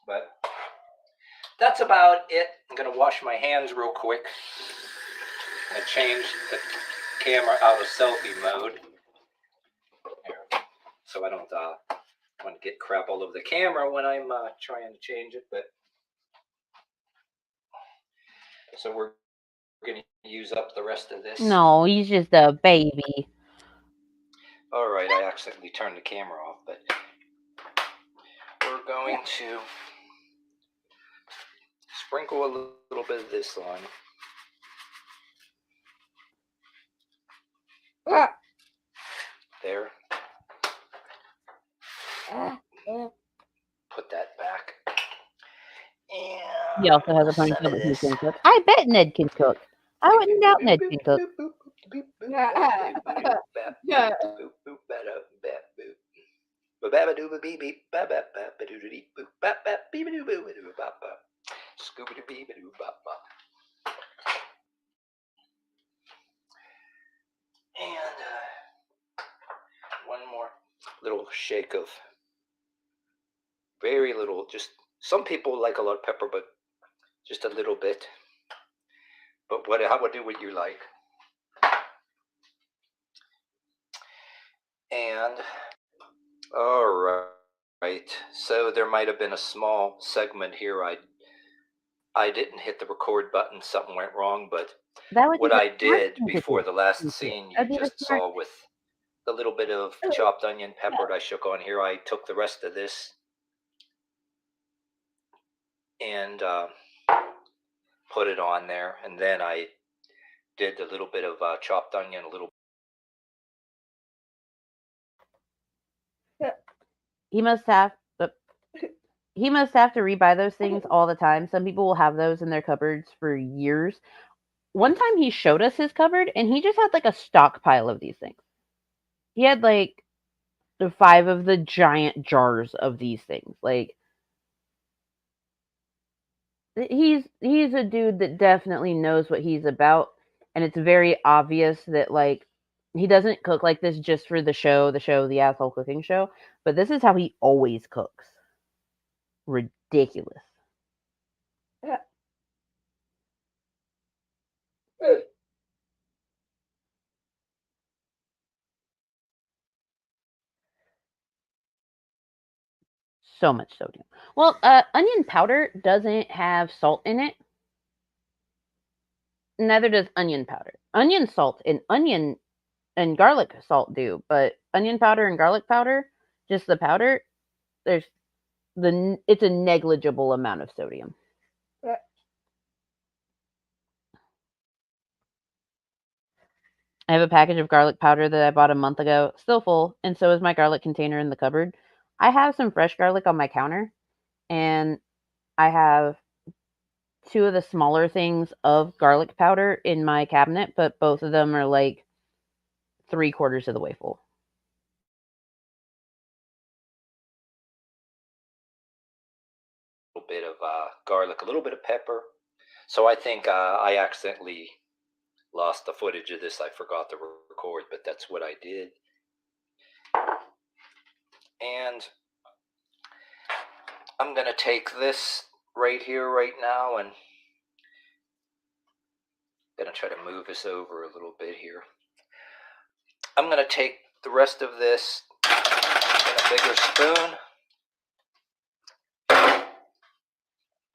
But that's about it. I'm going to wash my hands real quick and change the camera out of selfie mode. There. So I don't want to get crap all over the camera when I'm trying to change it. But so we're going to use up the rest of this. No, he's just a baby. All right, I accidentally turned the camera off, but we're going to sprinkle a little bit of this on. There. Put that back. And He also has a ponytail that he can cook. I bet Ned can cook. I wouldn't doubt Ned can cook. And one more little shake of very little, just some people like a lot of pepper, but just a little bit. But how would do what you like. And all right, so there might have been a small segment here. I didn't hit the record button. Something went wrong, but what I did before the last scene you just saw with the little bit of chopped onion pepper I shook on here, I took the rest of this and put it on there, and then I did a little bit of chopped onion, a little. He must have to rebuy those things all the time. Some people will have those in their cupboards for years. One time he showed us his cupboard and he just had like a stockpile of these things. He had like 5 of the giant jars of these things. Like he's a dude that definitely knows what he's about, and it's very obvious that like he doesn't cook like this just for the asshole cooking show, but this is how he always cooks. Ridiculous. So much sodium. Well, onion powder doesn't have salt in it. Neither does onion powder. Onion salt and onion and garlic salt do, but onion powder and garlic powder, just the powder, it's a negligible amount of sodium. I have a package of garlic powder that I bought a month ago, still full, and so is my garlic container in the cupboard. I have some fresh garlic on my counter, and I have 2 of the smaller things of garlic powder in my cabinet, but both of them are like 3/4 of the way full. Bit of garlic, a little bit of pepper. So I think I accidentally lost the footage of this. I forgot to record, but that's what I did. And I'm going to take this right here, right now, and I'm going to try to move this over a little bit here. I'm going to take the rest of this in a bigger spoon.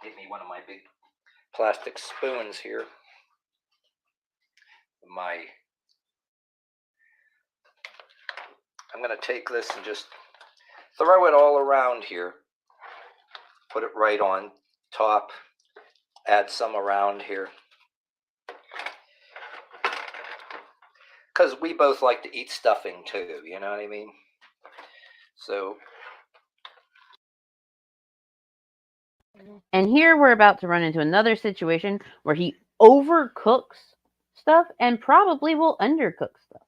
Give me one of my big plastic spoons here. I'm going to take this and just throw it all around here. Put it right on top. Add some around here. Because we both like to eat stuffing too, you know what I mean? So. And here we're about to run into another situation where he overcooks stuff and probably will undercook stuff.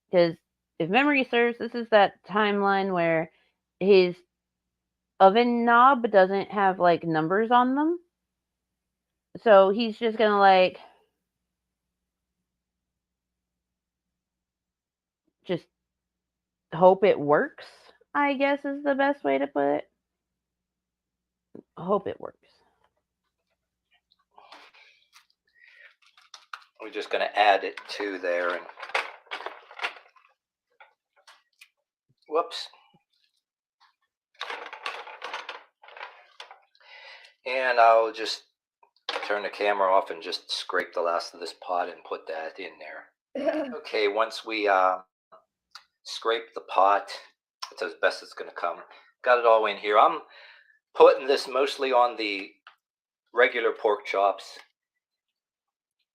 Because if memory serves, this is that timeline where his oven knob doesn't have like numbers on them. So he's just gonna like just hope it works, I guess is the best way to put it. Hope it works. We're just going to add it to there. And whoops. And I'll just turn the camera off and just scrape the last of this pot and put that in there. Okay, once we scrape the pot, it's as best it's going to come. Got it all in here. I'm putting this mostly on the regular pork chops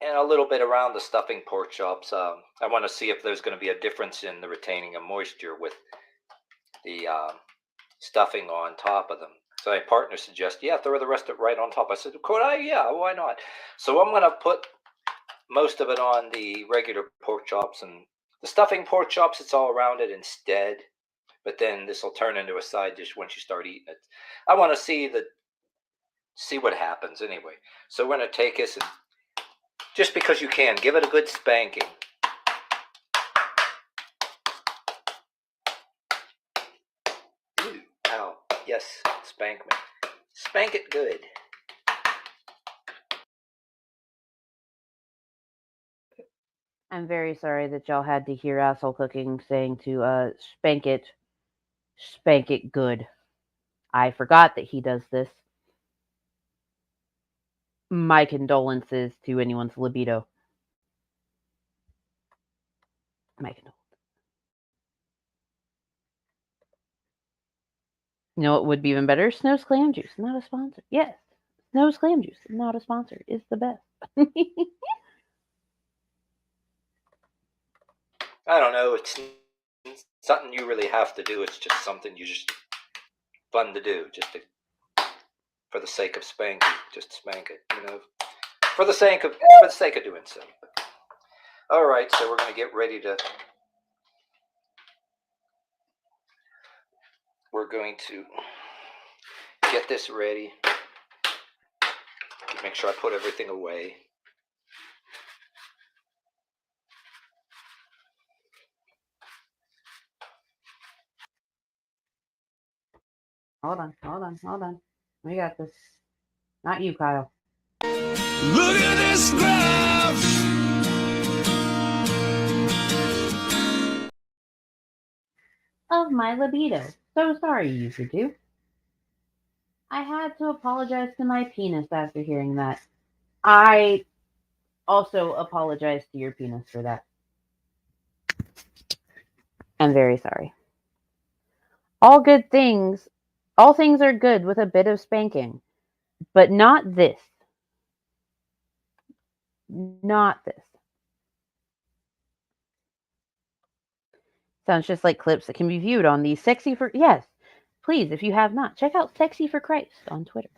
and a little bit around the stuffing pork chops. I want to see if there's going to be a difference in the retaining of moisture with the stuffing on top of them. So my partner suggests, yeah, throw the rest of it right on top. I said, could I? Yeah, why not? So I'm going to put most of it on the regular pork chops, and the stuffing pork chops, it's all around it instead. But then this will turn into a side dish once you start eating it. I want to see what happens anyway. So we're going to take this and just because you can, give it a good spanking. Ooh, ow. Yes, spank me. Spank it good. I'm very sorry that y'all had to hear Asshole Cooking saying to spank it good. I forgot that he does this. My condolences to anyone's libido. My condolences. You know what would be even better? Snow's Clam Juice, not a sponsor. Yes, Snow's Clam Juice, not a sponsor, is the best. I don't know. It's something you really have to do. It's just something you just fun to do, just for the sake of spanking. Just spank it, you know, for the sake of doing so. All right, so we're going to get ready to. We're going to get this ready. Make sure I put everything away. Hold on. We got this. Not you, Kyle. Look at this graph. Of my libido. So sorry, user two. I had to apologize to my penis after hearing that. I also apologize to your penis for that. I'm very sorry. All things are good with a bit of spanking, but not this. Not this. Sounds just like clips that can be viewed on the Sexy for... Yes, please, if you have not, check out Sexy for Christ on Twitter.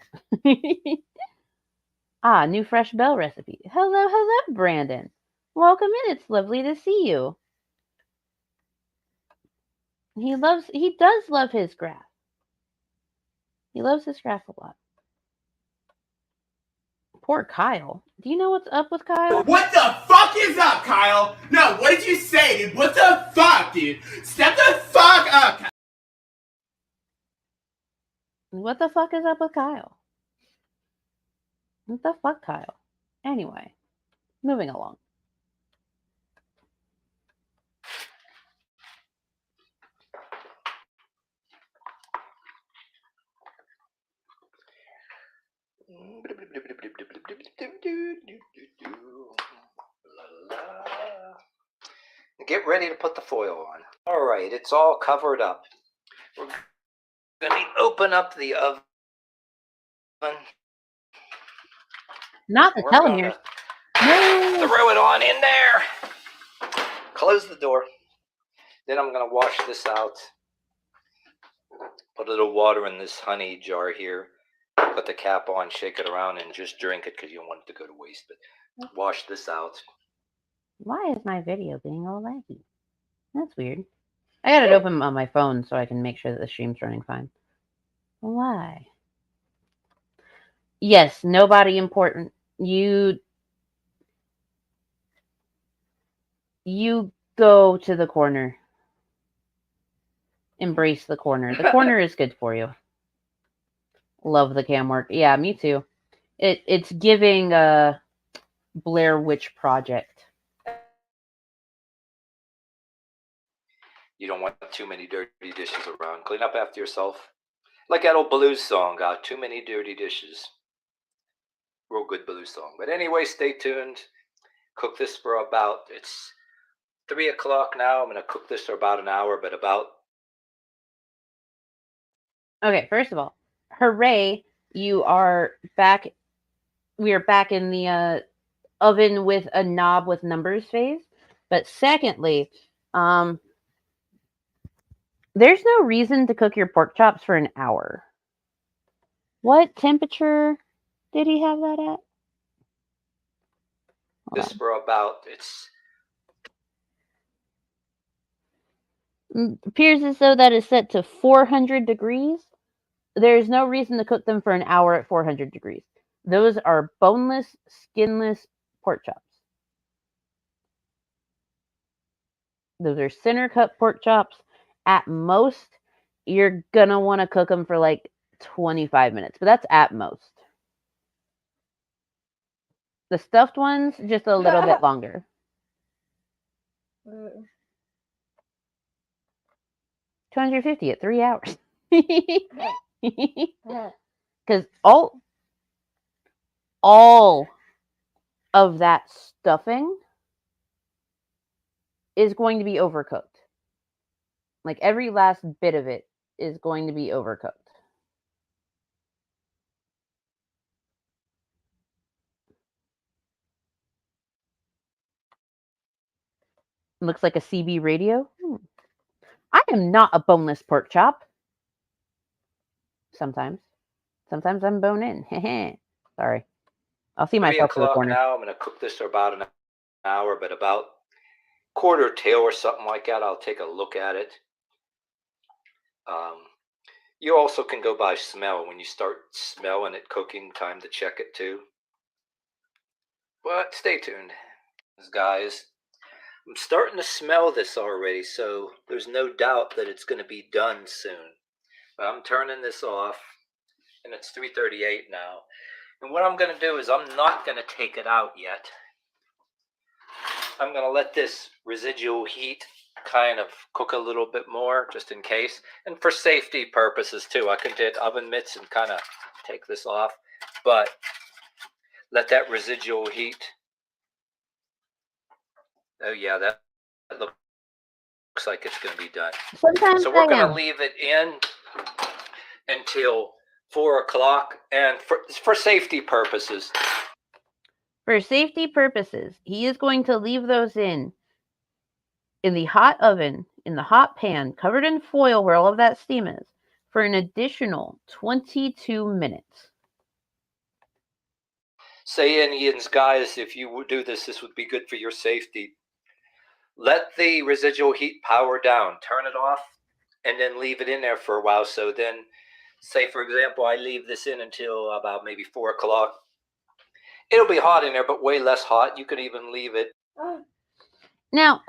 New fresh bell recipe. Hello, Brandon. Welcome in. It's lovely to see you. He does love his graph. He loves his graph a lot. Poor Kyle. Do you know what's up with Kyle? What the fuck is up, Kyle? No, what did you say, dude? What the fuck, dude? Step the fuck up, Kyle. What the fuck is up with Kyle? What the fuck, Kyle? Anyway, moving along. Get ready to put the foil on. All right, it's all covered up. We're going to open up the oven. Not the telomeres. No. Throw it on in there. Close the door. Then I'm going to wash this out. Put a little water in this honey jar here. Put the cap on, shake it around, and just drink it because you don't want it to go to waste. But wash this out. Why is my video being all laggy? That's weird. I got it open on my phone so I can make sure that the stream's running fine. Why? Yes, nobody important. You go to the corner. Embrace the corner. The corner is good for you. Love the cam work. Yeah, me too. It's giving a Blair Witch Project. You don't want too many dirty dishes around. Clean up after yourself. Like that old blues song, got too many dirty dishes. Real good blues song. But anyway, stay tuned. Cook this for about, it's 3 o'clock now. I'm going to cook this for about an hour, but about... Okay, first of all, hooray, you are back. We are back in the oven with a knob with numbers phase. But secondly, there's no reason to cook your pork chops for an hour. What temperature did he have that at? This for about, it's... Appears as though that is set to 400 degrees. There's no reason to cook them for an hour at 400 degrees. Those are boneless, skinless pork chops. Those are center cut pork chops. At most, you're going to want to cook them for like 25 minutes, but that's at most. The stuffed ones, just a little bit longer. 250 at 3 hours. Because all of that stuffing is going to be overcooked. Like every last bit of it is going to be overcooked. Looks like a CB radio. I am not a boneless pork chop. Sometimes I'm bone in. Sorry. I'll see myself in the corner. Now I'm going to cook this for about an hour, but about quarter till or something like that. I'll take a look at it. You also can go by smell. When you start smelling it cooking, time to check it too. But stay tuned, guys. I'm starting to smell this already, so there's no doubt that it's going to be done soon. But I'm turning this off, and it's 3:38 now. And what I'm going to do is I'm not going to take it out yet. I'm going to let this residual heat kind of cook a little bit more, just in case. And for safety purposes, too. I can get oven mitts and kind of take this off. But let that residual heat... Oh, yeah, that looks like it's going to be done. Sometimes so we're going to leave it in until 4 o'clock, and for safety purposes. For safety purposes, he is going to leave those in the hot oven, in the hot pan, covered in foil where all of that steam is, for an additional 22 minutes. Say, Ian's guys, if you would do this, this would be good for your safety. Let the residual heat power down, turn it off, and then leave it in there for a while. So then, say, for example, I leave this in until about maybe 4 o'clock. It'll be hot in there, but way less hot. You could even leave it. Now,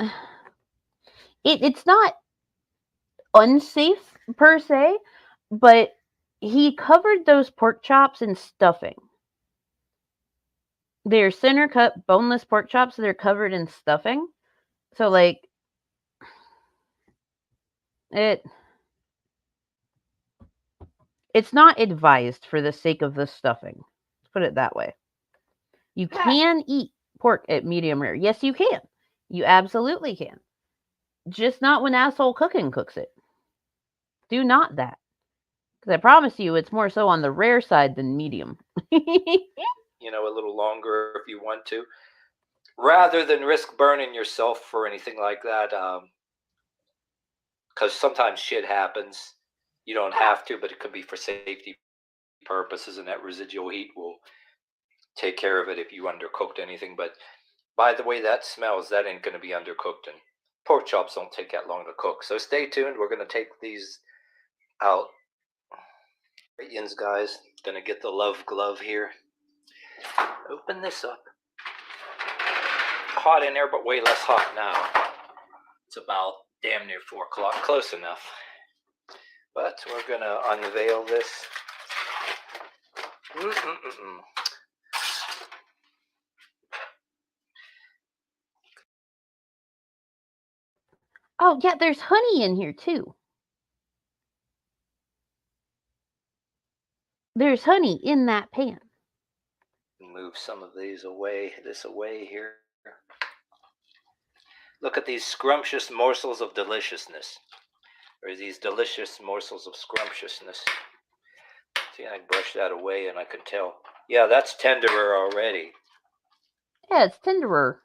it's not unsafe per se, but he covered those pork chops in stuffing. They're center cut boneless pork chops. They're covered in stuffing. So like it's not advised for the sake of the stuffing. Let's put it that way. You can eat pork at medium rare. Yes, you can. You absolutely can. Just not when Asshole Cooking cooks it. Do not that. Because I promise you, it's more so on the rare side than medium. You know, a little longer if you want to. Rather than risk burning yourself for anything like that. Because sometimes shit happens. You don't have to, but it could be for safety purposes, and that residual heat will take care of it if you undercooked anything. But by the way that smells, that ain't going to be undercooked, and pork chops don't take that long to cook. So stay tuned. We're going to take these out. Theens, guys, going to get the love glove here. Open this up. Hot in there, but way less hot now. It's about damn near 4 o'clock. Close enough. But we're going to unveil this. Oh, yeah, there's honey in here, too. There's honey in that pan. Move some of these away, here. Look at these scrumptious morsels of deliciousness. Or these delicious morsels of scrumptiousness. See, I brush that away and I can tell. Yeah, that's tenderer already. Yeah, it's tenderer.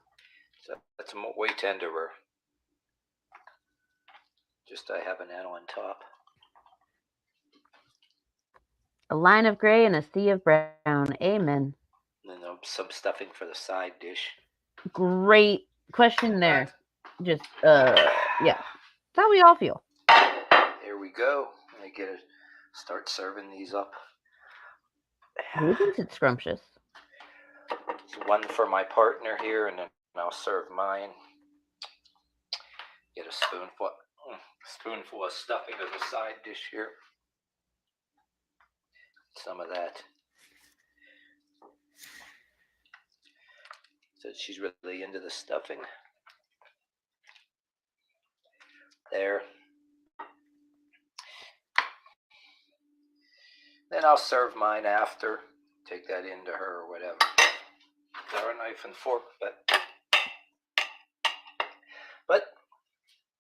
So that's way tenderer. Just I have an N on top. A line of gray and a sea of brown. Amen. And then some stuffing for the side dish. Great question there. Just, yeah. That's how we all feel. Here we go. I get to start serving these up. Who thinks it's scrumptious? One for my partner here, and then I'll serve mine. Get a spoonful of stuffing as a side dish here. Some of that. So she's really into the stuffing. There. Then I'll serve mine after. Take that into her or whatever. Or a knife and fork, but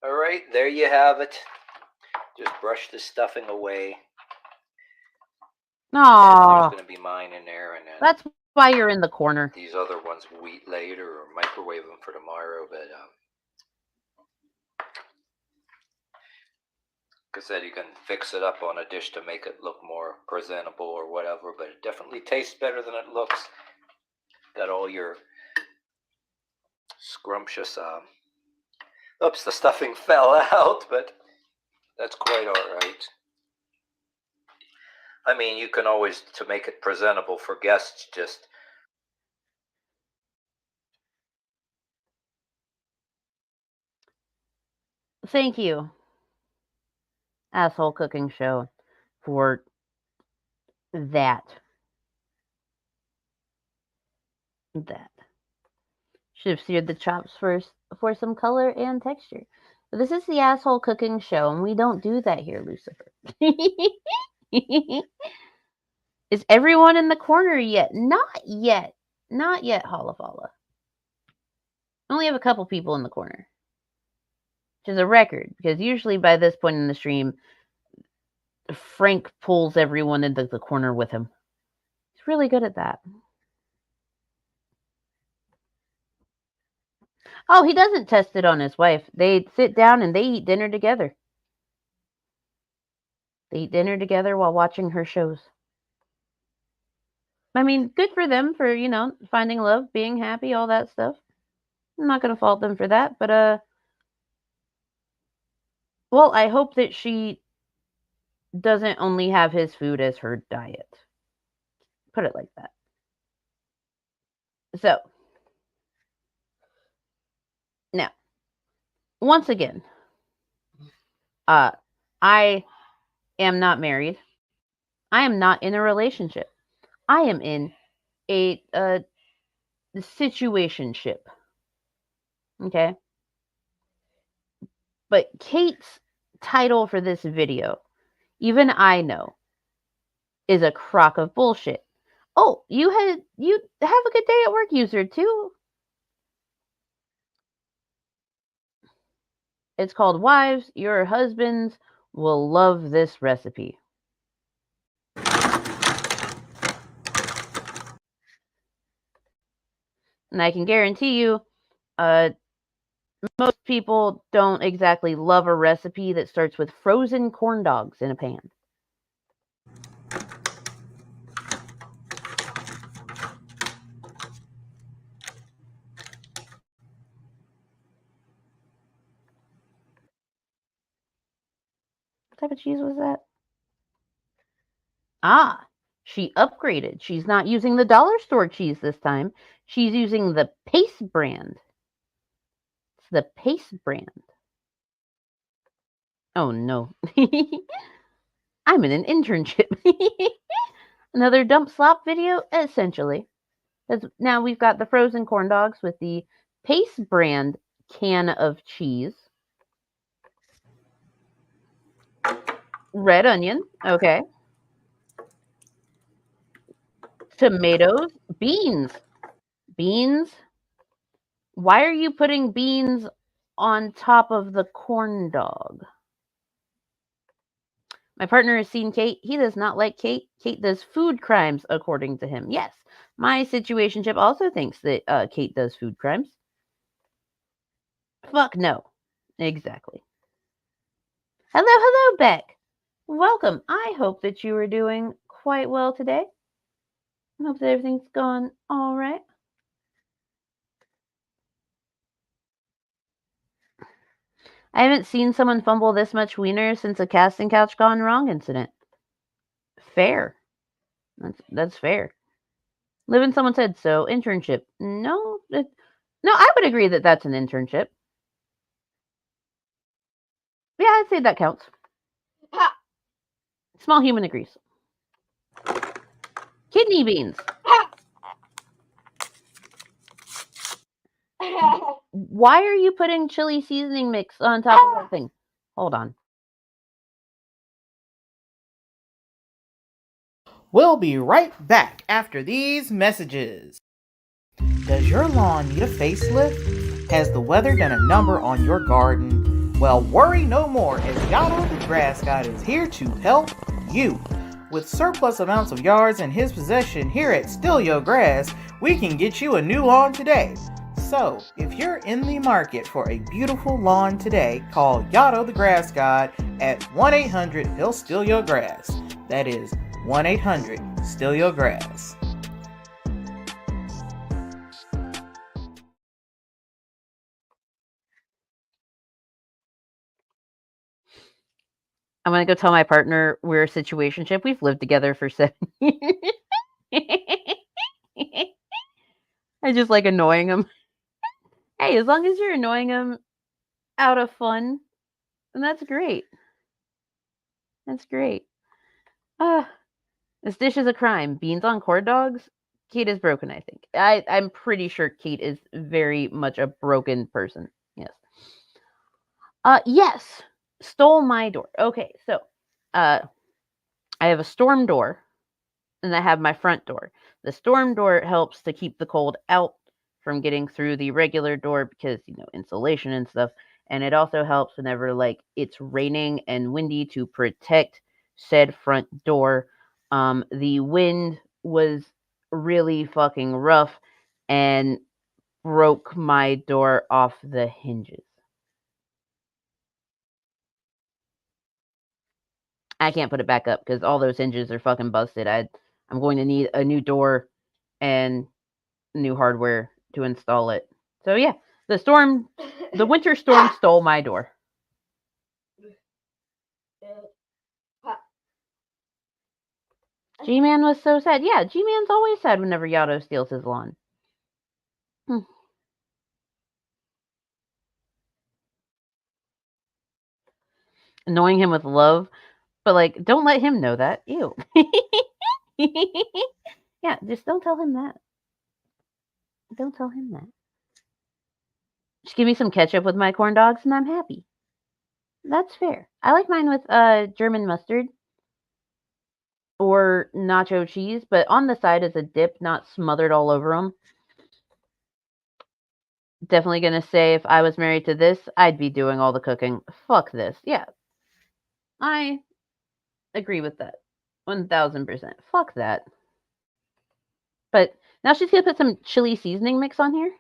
all right, there you have it. Just brush the stuffing away. Aww. There's going to be mine in there, and then that's why you're in the corner. These other ones we'll eat later or microwave them for tomorrow, but like I said, you can fix it up on a dish to make it look more presentable or whatever, but it definitely tastes better than it looks. Got all your scrumptious, oops, the stuffing fell out, but that's quite all right. I mean, you can always, to make it presentable for guests, just thank you, Asshole Cooking Show, for that. Should have seared the chops first for some color and texture. But this is the Asshole Cooking Show, and we don't do that here, Lucifer. Is everyone in the corner yet? Not yet. Not yet, Halafala. Only have a couple people in the corner. Which is a record, because usually by this point in the stream, Frank pulls everyone into the corner with him. He's really good at that. Oh, he doesn't test it on his wife. They sit down and they eat dinner together. They eat dinner together while watching her shows. I mean, good for them for, finding love, being happy, all that stuff. I'm not going to fault them for that, but, well, I hope that she doesn't only have his food as her diet. Put it like that. So, now, once again, I am not married. I am not in a relationship. I am in a situationship. Okay? But Kate's title for this video, even I know, is a crock of bullshit. Oh, you have a good day at work, user too. It's called Wives, Your Husbands Will Love This Recipe. And I can guarantee you, most people don't exactly love a recipe that starts with frozen corn dogs in a pan. What type of cheese was that? Ah, she upgraded. She's not using the dollar store cheese this time. She's using the Pace brand. It's the Pace brand. Oh no. I'm in an internship. Another dump slop video, essentially. Now we've got the frozen corn dogs with the Pace brand can of cheese. Red onion, okay. Tomatoes, beans. Beans? Why are you putting beans on top of the corn dog? My partner has seen Kate. He does not like Kate. Kate does food crimes, according to him. Yes, my situationship also thinks that Kate does food crimes. Fuck no. Exactly. Hello, Beck. Welcome. I hope that you are doing quite well today. I hope that everything's going all right. I haven't seen someone fumble this much wiener since a casting couch gone wrong incident. Fair. That's fair. Live in someone said so. Internship. No, I would agree that that's an internship. Yeah, I'd say that counts. Small human agrees. Kidney beans. Why are you putting chili seasoning mix on top of that thing? Hold on. We'll be right back after these messages. Does your lawn need a facelift? Has the weather done a number on your garden? Well, worry no more, as Yano the Grass God is here to help you. With surplus amounts of yards in his possession here at Still Your Grass, we can get you a new lawn today. So, if you're in the market for a beautiful lawn today, call Yato the Grass God at 1-800-HE'll-STILL-YOUR-GRASS. That is 1-800-STILL-YOUR-GRASS. I'm gonna go tell my partner we're a situationship. We've lived together for 7 years. I just like annoying him. Hey, as long as you're annoying him out of fun, then that's great. That's great. This dish is a crime. Beans on corn dogs? Kate is broken, I think. I'm pretty sure Kate is very much a broken person. Yes. Yes. Stole my door. Okay, so I have a storm door and I have my front door. The storm door helps to keep the cold out from getting through the regular door because, insulation and stuff. And it also helps whenever it's raining and windy to protect said front door. The wind was really fucking rough and broke my door off the hinges. I can't put it back up because all those hinges are fucking busted. I'm going to need a new door and new hardware to install it. So yeah, the winter storm stole my door. G-Man was so sad. Yeah, G-Man's always sad whenever Yato steals his lawn. Annoying him with love, but like, don't let him know that. Ew. Yeah, just don't tell him that. Don't tell him that. Just give me some ketchup with my corn dogs and I'm happy. That's fair. I like mine with German mustard or nacho cheese, but on the side as a dip, not smothered all over them. Definitely gonna say if I was married to this, I'd be doing all the cooking. Fuck this. Yeah. I agree with that. 1000%. Fuck that. But now she's gonna put some chili seasoning mix on here.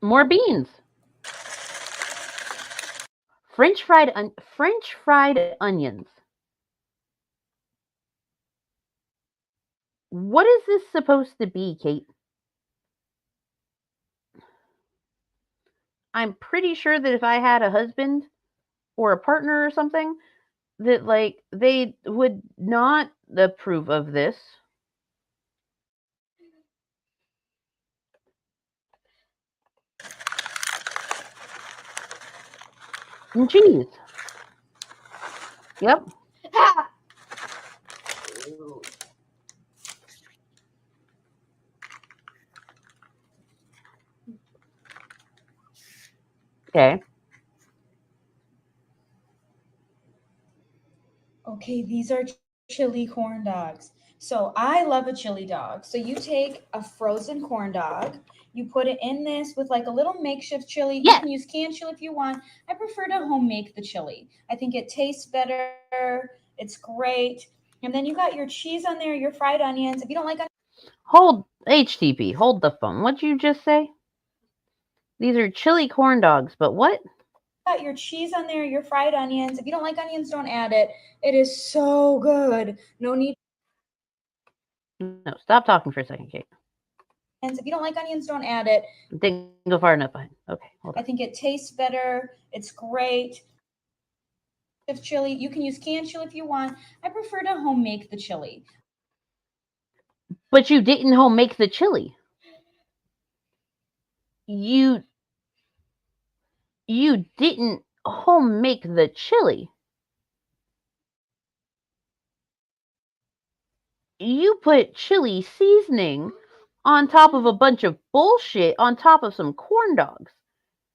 More beans. French fried onions. What is this supposed to be, Kate? I'm pretty sure that if I had a husband or a partner or something, that like they would not approve of this. And cheese. Yep. Okay. Okay, these are chili corn dogs. So I love a chili dog. So you take a frozen corn dog, you put it in this with like a little makeshift chili. Yes. You can use canned chili if you want. I prefer to home make the chili. I think it tastes better. It's great. And then you got your cheese on there, your fried onions. If you don't like Hold HTP. Hold the phone. What'd you just say? These are chili corn dogs, but what? got your cheese on there, your fried onions. If you don't like onions, don't add it. It is so good. No need. No, stop talking for a second, Kate. If you don't like onions, don't add it. Didn't go far enough behind. Okay, hold on. I think it tastes better. It's great. If chili, you can use canned chili if you want. I prefer to home make the chili. But you didn't home make the chili. You didn't home make the chili. You put chili seasoning on top of a bunch of bullshit on top of some corn dogs.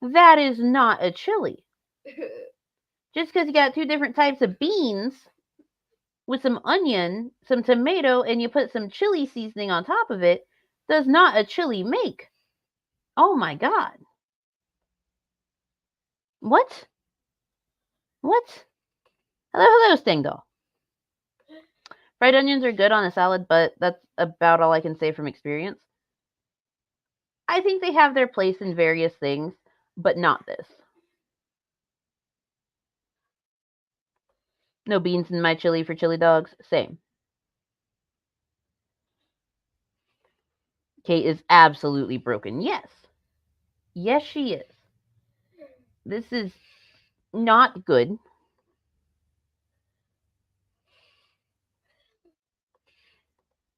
That is not a chili. Just because you got two different types of beans with some onion, some tomato, and you put some chili seasoning on top of it does not a chili make. Oh my god. What? What? Hello, Sting Doll. Fried onions are good on a salad, but that's about all I can say from experience. I think they have their place in various things, but not this. No beans in my chili for chili dogs. Same. Kate is absolutely broken. Yes. Yes, she is. This is not good.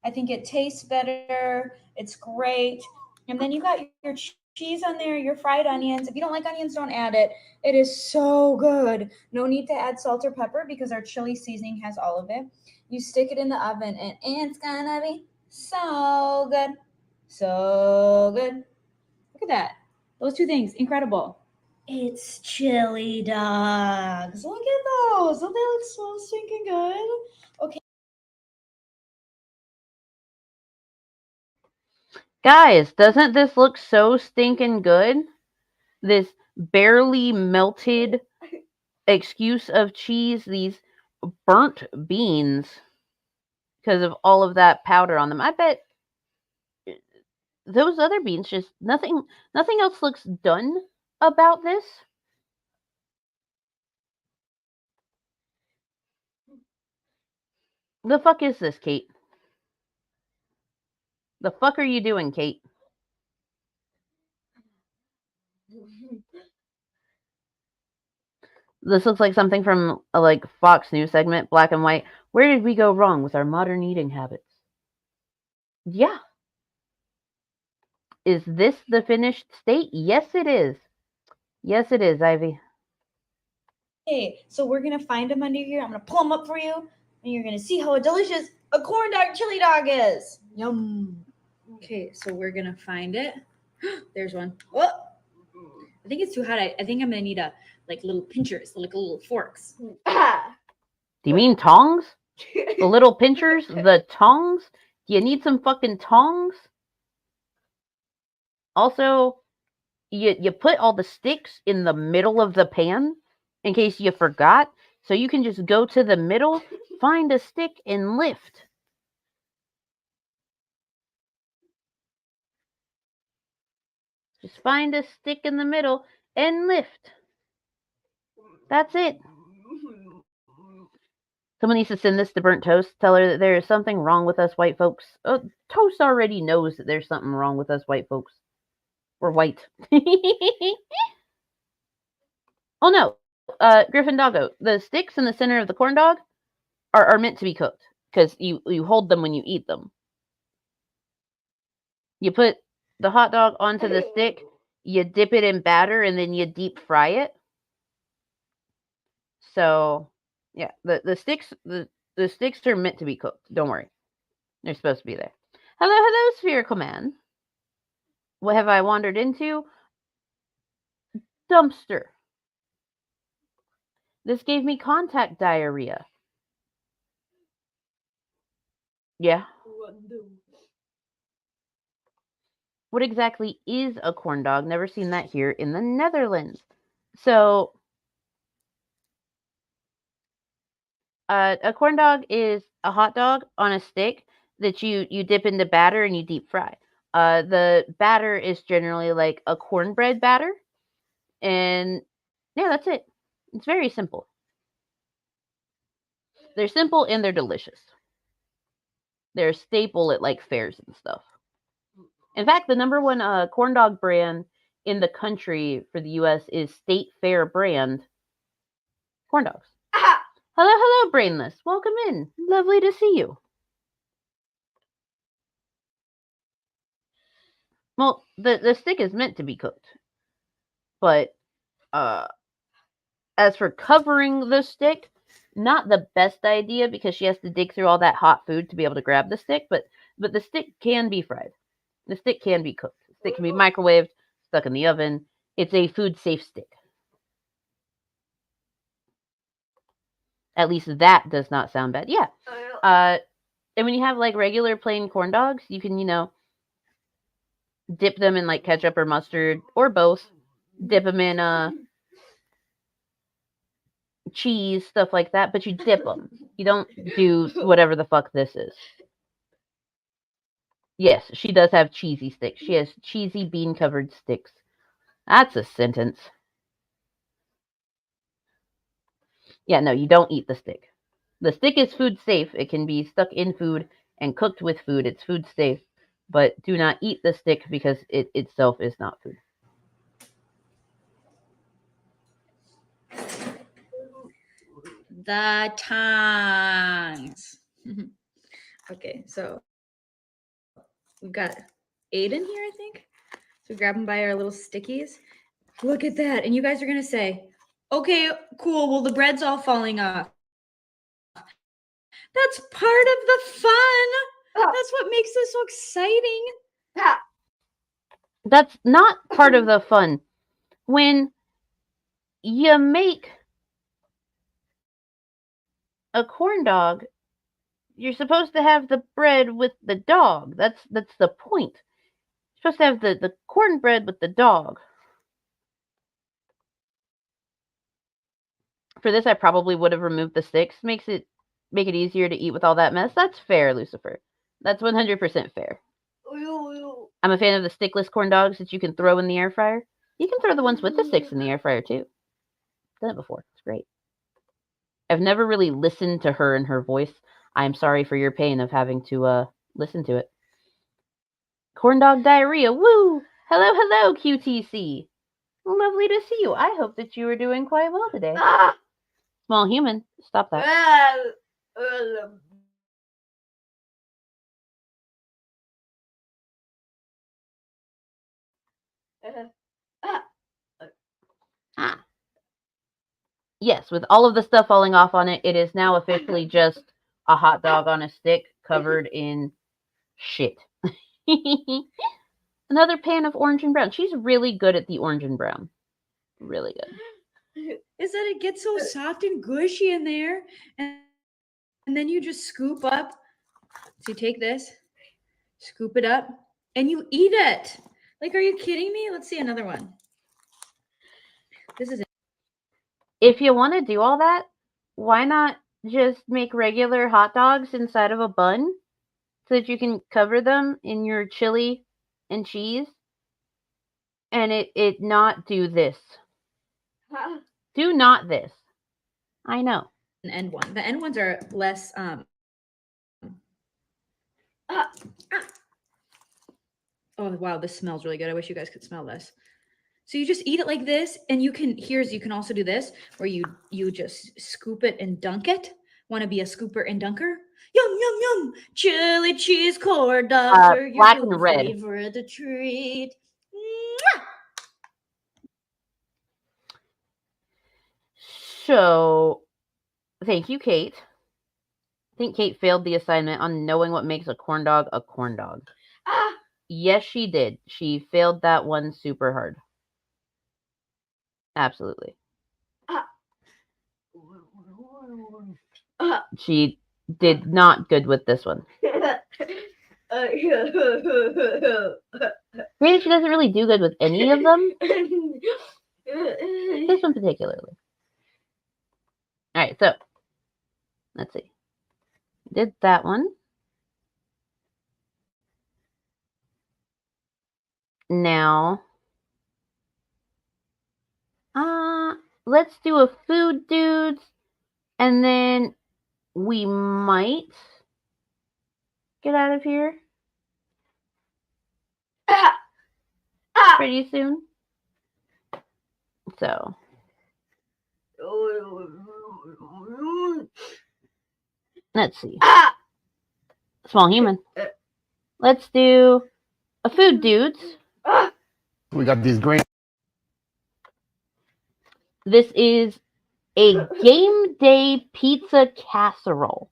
I think it tastes better. It's great. And then you got your cheese on there, your fried onions. If you don't like onions, don't add it. It is so good. No need to add salt or pepper because our chili seasoning has all of it. You stick it in the oven and it's gonna be so good. So good. Look at that. Those two things, incredible. It's chili dogs. Look at those. Don't they look so stinking good? Okay. Guys, doesn't this look so stinking good? This barely melted excuse of cheese, these burnt beans because of all of that powder on them. I bet those other beans just nothing else looks done about this. The fuck is this, Kate? The fuck are you doing, Kate? This looks like something from a like Fox News segment, black and white. Where did we go wrong with our modern eating habits? Yeah. Is this the finished state? Yes, it is. Yes, it is, Ivy. Okay, so we're gonna find them under here. I'm gonna pull them up for you, and you're gonna see how delicious a corn dog chili dog is. Yum. Okay, so we're gonna find it. There's one. Oh, I think it's too hot. I think I'm gonna need a like little pinchers, like little forks. Do you mean tongs? The little pinchers? The tongs? Do you need some fucking tongs? Also, you put all the sticks in the middle of the pan in case you forgot. So you can just go to the middle, find a stick, and lift. Just find a stick in the middle and lift. That's it. Someone needs to send this to Burnt Toast. Tell her that there is something wrong with us white folks. Toast already knows that there's something wrong with us white folks. We're white. Oh no, Griffin Doggo. The sticks in the center of the corn dog are meant to be cooked because you hold them when you eat them. You put the hot dog onto the stick, you dip it in batter, and then you deep fry it. So, yeah, the sticks are meant to be cooked. Don't worry, they're supposed to be there. Hello, spherical man. What have I wandered into? Dumpster. This gave me contact diarrhea. Yeah. What exactly is a corn dog? Never seen that here in the Netherlands. So, a corn dog is a hot dog on a stick that you dip into batter and you deep fry. The batter is generally like a cornbread batter. And yeah, that's it. It's very simple. They're simple and they're delicious. They're a staple at like fairs and stuff. In fact, the number one corn dog brand in the country for the U.S. is State Fair brand corn dogs. Hello, Brainless. Welcome in. Lovely to see you. Well, the stick is meant to be cooked. But as for covering the stick, not the best idea because she has to dig through all that hot food to be able to grab the stick, but the stick can be fried. The stick can be cooked. The stick can be microwaved, stuck in the oven. It's a food-safe stick. At least that does not sound bad. Yeah. And when you have like regular plain corn dogs, you can, dip them in like ketchup or mustard or both. Dip them in cheese, stuff like that, but you dip them. You don't do whatever the fuck this is. Yes, she does have cheesy sticks. She has cheesy bean-covered sticks. That's a sentence. Yeah, no, you don't eat the stick. The stick is food safe. It can be stuck in food and cooked with food. It's food safe. But do not eat the stick because it itself is not food. The tongs. Okay, so we've got 8 in here, I think. So grab them by our little stickies. Look at that. And you guys are going to say, okay, cool. Well, the bread's all falling off. That's part of the fun. That's what makes this so exciting. That's not part of the fun. When you make a corn dog, you're supposed to have the bread with the dog. That's the point. You're supposed to have the cornbread with the dog. For this, I probably would have removed the sticks. Make it easier to eat with all that mess. That's fair, Lucifer. That's 100% fair. I'm a fan of the stickless corn dogs that you can throw in the air fryer. You can throw the ones with the sticks in the air fryer too. Done it before. It's great. I've never really listened to her and her voice. I'm sorry for your pain of having to listen to it. Corn dog diarrhea. Woo! Hello, QTC. Lovely to see you. I hope that you are doing quite well today. Small human, stop that. Yes, with all of the stuff falling off on it, it is now officially just a hot dog on a stick covered in shit. Another pan of orange and brown. She's really good at the orange and brown. Really good. Is that it gets so soft and gushy in there, and then you just scoop up. So you take this, scoop it up, and you eat it. Like, are you kidding me? Let's see another one. This is it. If you want to do all that, why not just make regular hot dogs inside of a bun so that you can cover them in your chili and cheese and it not do this. Do not this. I know. An end one. The end ones are less Oh wow, this smells really good. I wish you guys could smell this. So you just eat it like this, and you can also do this where you just scoop it and dunk it. Want to be a scooper and dunker? Yum yum yum! Chili cheese corn dogs are your black and new red. favorite treat. So, thank you, Kate. I think Kate failed the assignment on knowing what makes a corn dog a corn dog. Yes, she did. She failed that one super hard. Absolutely. She did not good with this one. Maybe she doesn't really do good with any of them. This one particularly. Alright, so let's see. Did that one. Now let's do a food dudes, and then we might get out of here pretty soon. So let's see. Small human. Let's do a food dudes. We got these green. This is a game day pizza casserole.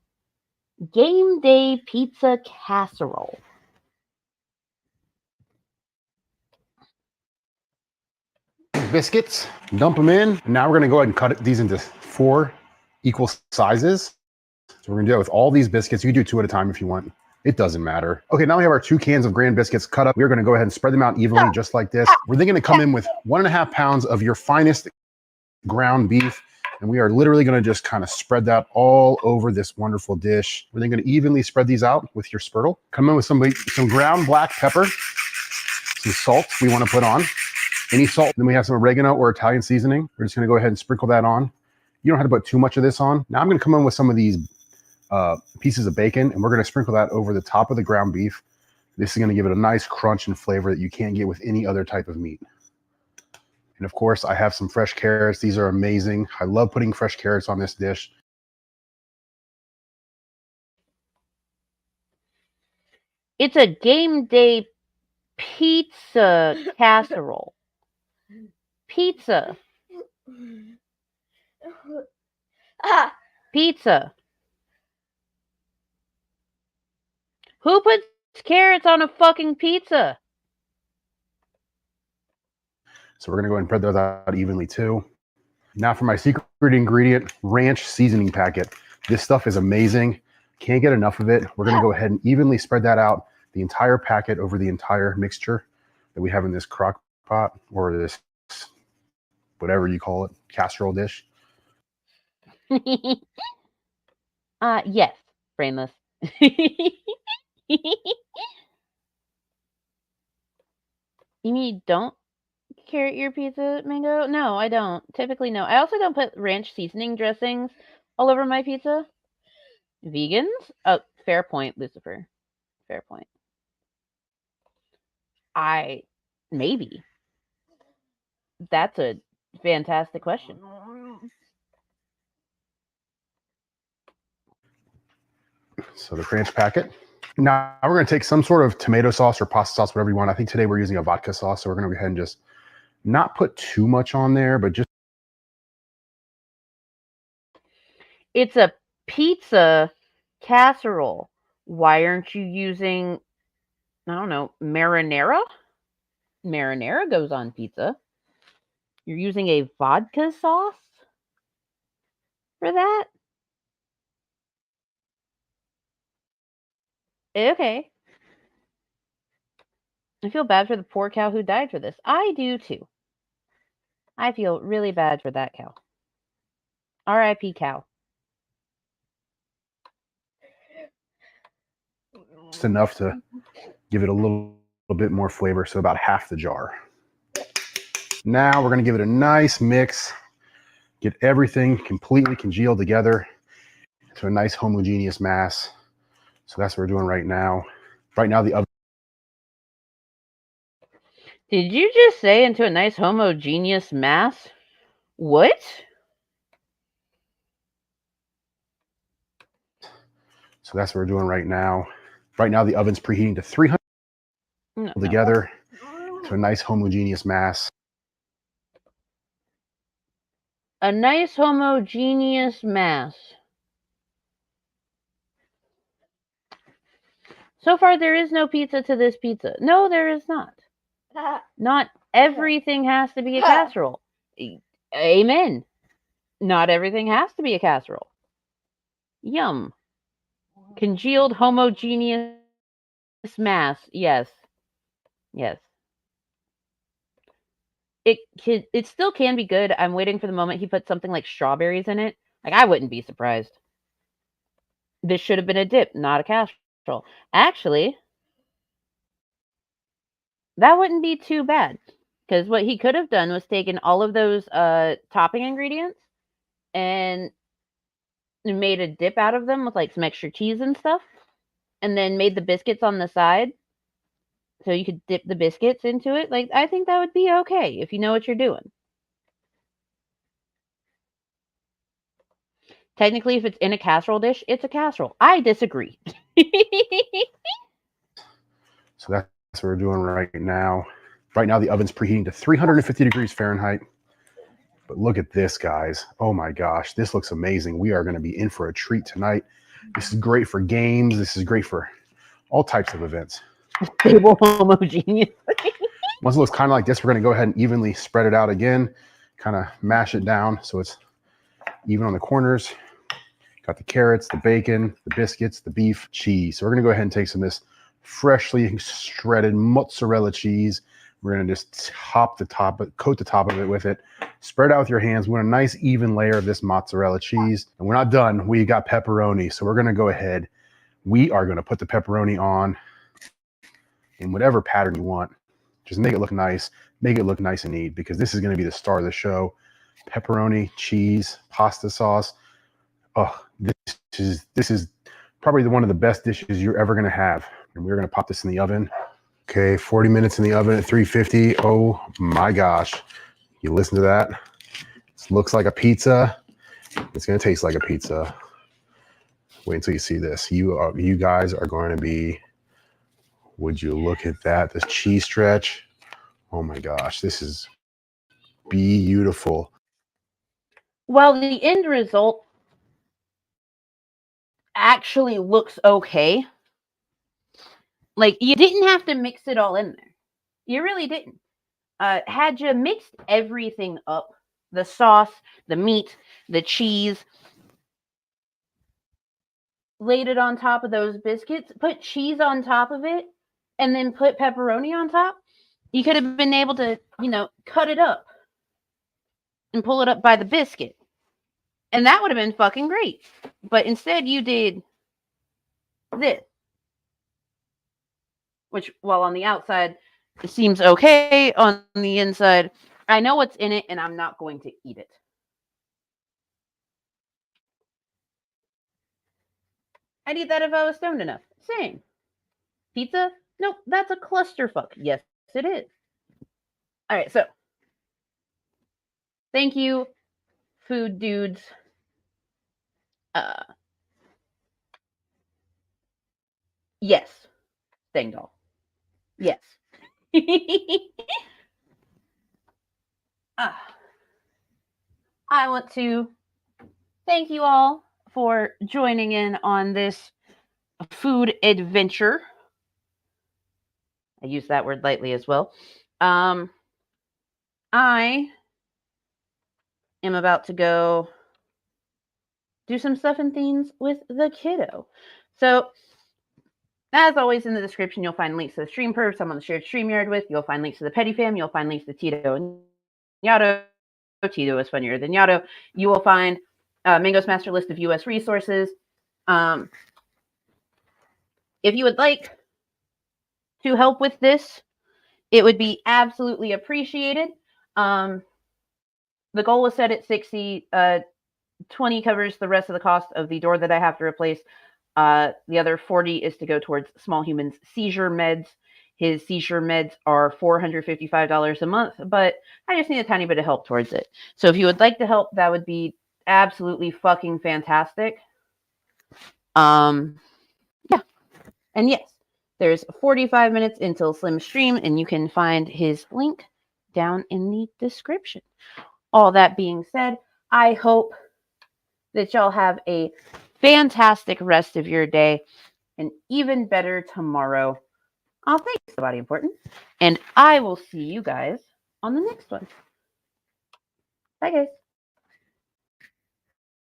Game day pizza casserole. Biscuits, dump them in. And now we're gonna go ahead and cut these into 4 equal sizes. So we're gonna do it with all these biscuits. You can do 2 at a time if you want. It doesn't matter. Okay, now we have our 2 cans of Grand Biscuits cut up. We're gonna go ahead and spread them out evenly just like this. We're then gonna come in with 1.5 pounds of your finest ground beef. And we are literally gonna just kind of spread that all over this wonderful dish. We're then gonna evenly spread these out with your spurtle. Come in with some ground black pepper, some salt we wanna put on. Any salt. Then we have some oregano or Italian seasoning. We're just gonna go ahead and sprinkle that on. You don't have to put too much of this on. Now I'm gonna come in with some of these pieces of bacon, and we're gonna sprinkle that over the top of the ground beef. This is gonna give it a nice crunch and flavor that you can't get with any other type of meat. And of course, I have some fresh carrots. These are amazing. I love putting fresh carrots on this dish. It's a game day pizza casserole. Pizza. Pizza. Who puts carrots on a fucking pizza? So we're gonna go ahead and spread those out evenly too. Now for my secret ingredient, ranch seasoning packet. This stuff is amazing. Can't get enough of it. We're gonna go ahead and evenly spread that out, the entire packet over the entire mixture that we have in this crock pot, or this, whatever you call it, casserole dish. Yes, brainless. You mean you don't carrot your pizza, Mango? No, I don't. Typically, no. I also don't put ranch seasoning dressings all over my pizza. Vegans? Oh, fair point, Lucifer. Fair point. Maybe. That's a fantastic question. So the ranch packet. Now we're going to take some sort of tomato sauce or pasta sauce, whatever you want. I think today we're using a vodka sauce, so we're going to go ahead and just not put too much on there, but just. It's a pizza casserole. Why aren't you using, I don't know, marinara? Marinara goes on pizza. You're using a vodka sauce for that? Okay. I feel bad for the poor cow who died for this. I do too. I feel really bad for that cow. R.I.P. cow. Just enough to give it a little bit more flavor, so about half the jar. Now we're going to give it a nice mix, get everything completely congealed together to a nice homogeneous mass. So that's what we're doing right now. Right now the oven. Did you just say into a nice homogeneous mass? What? So that's what we're doing right now. Right now the oven's preheating to 300 together to a nice homogeneous mass. A nice homogeneous mass. So far, there is no pizza to this pizza. No, there is not. Not everything has to be a casserole. Amen. Not everything has to be a casserole. Yum. Congealed homogeneous mass. Yes. Yes. It still can be good. I'm waiting for the moment he puts something like strawberries in it. Like, I wouldn't be surprised. This should have been a dip, not a casserole. Actually, that wouldn't be too bad. Because what he could have done was taken all of those topping ingredients and made a dip out of them with like some extra cheese and stuff, and then made the biscuits on the side so you could dip the biscuits into it. Like, I think that would be okay if you know what you're doing. Technically, if it's in a casserole dish, it's a casserole. I disagree. So that's what we're doing right now. Right now the oven's preheating to 350 degrees Fahrenheit. But look at this, guys. Oh my gosh, this looks amazing. We are going to be in for a treat tonight. This is great for games. This is great for all types of events. Stable homogeneous. Once it looks kind of like this, we're going to go ahead and evenly spread it out again. Kind of mash it down so it's even on the corners. Got the carrots, the bacon, the biscuits, the beef, cheese. So we're going to go ahead and take some of this freshly shredded mozzarella cheese. We're going to just coat the top of it with it. Spread out with your hands. We want a nice even layer of this mozzarella cheese. And we're not done. We got pepperoni. So we're going to go ahead. We are going to put the pepperoni on in whatever pattern you want. Just make it look nice. Make it look nice and neat, because this is going to be the star of the show. Pepperoni, cheese, pasta sauce. Oh, this is probably one of the best dishes you're ever going to have. And we're going to pop this in the oven. Okay, 40 minutes in the oven at 350. Oh my gosh. You listen to that? This looks like a pizza. It's going to taste like a pizza. Wait until you see this. You guys are going to be, would you look at that? This cheese stretch. Oh my gosh, this is beautiful. Well, the end result actually looks okay. Like, you didn't have to mix it all in there. You really didn't. Had you mixed everything up, the sauce, the meat, the cheese, laid it on top of those biscuits, put cheese on top of it, and then put pepperoni on top, you could have been able to, cut it up and pull it up by the biscuit. And that would have been fucking great. But instead you did this, which, while on the outside it seems okay, on the inside, I know what's in it and I'm not going to eat it. I'd eat that if I was stoned enough. Same. Pizza? Nope, that's a clusterfuck. Yes, it is. All right, so Thank you, food dudes. Yes, Dang doll. Yes. I want to thank you all for joining in on this food adventure. I use that word lightly as well. I am about to go do some stuff in Theens with the kiddo. So, as always, in the description, you'll find links to the stream pervs I'm on the shared StreamYard with. You'll find links to the Petty Fam. You'll find links to Tito and Yato. Tito is funnier than Yato. You will find Mango's master list of U.S. resources. If you would like to help with this, it would be absolutely appreciated. The goal was set at 60. 20 covers the rest of the cost of the door that I have to replace. The other 40 is to go towards Small Human's seizure meds. His seizure meds are $455 a month, but I just need a tiny bit of help towards it. So if you would like to help, that would be absolutely fucking fantastic. Yeah. And yes, there's 45 minutes until Slim's stream, and you can find his link down in the description. All that being said, I hope that y'all have a fantastic rest of your day, and even better tomorrow. Oh, thanks, Body Important. And I will see you guys on the next one. Bye, guys.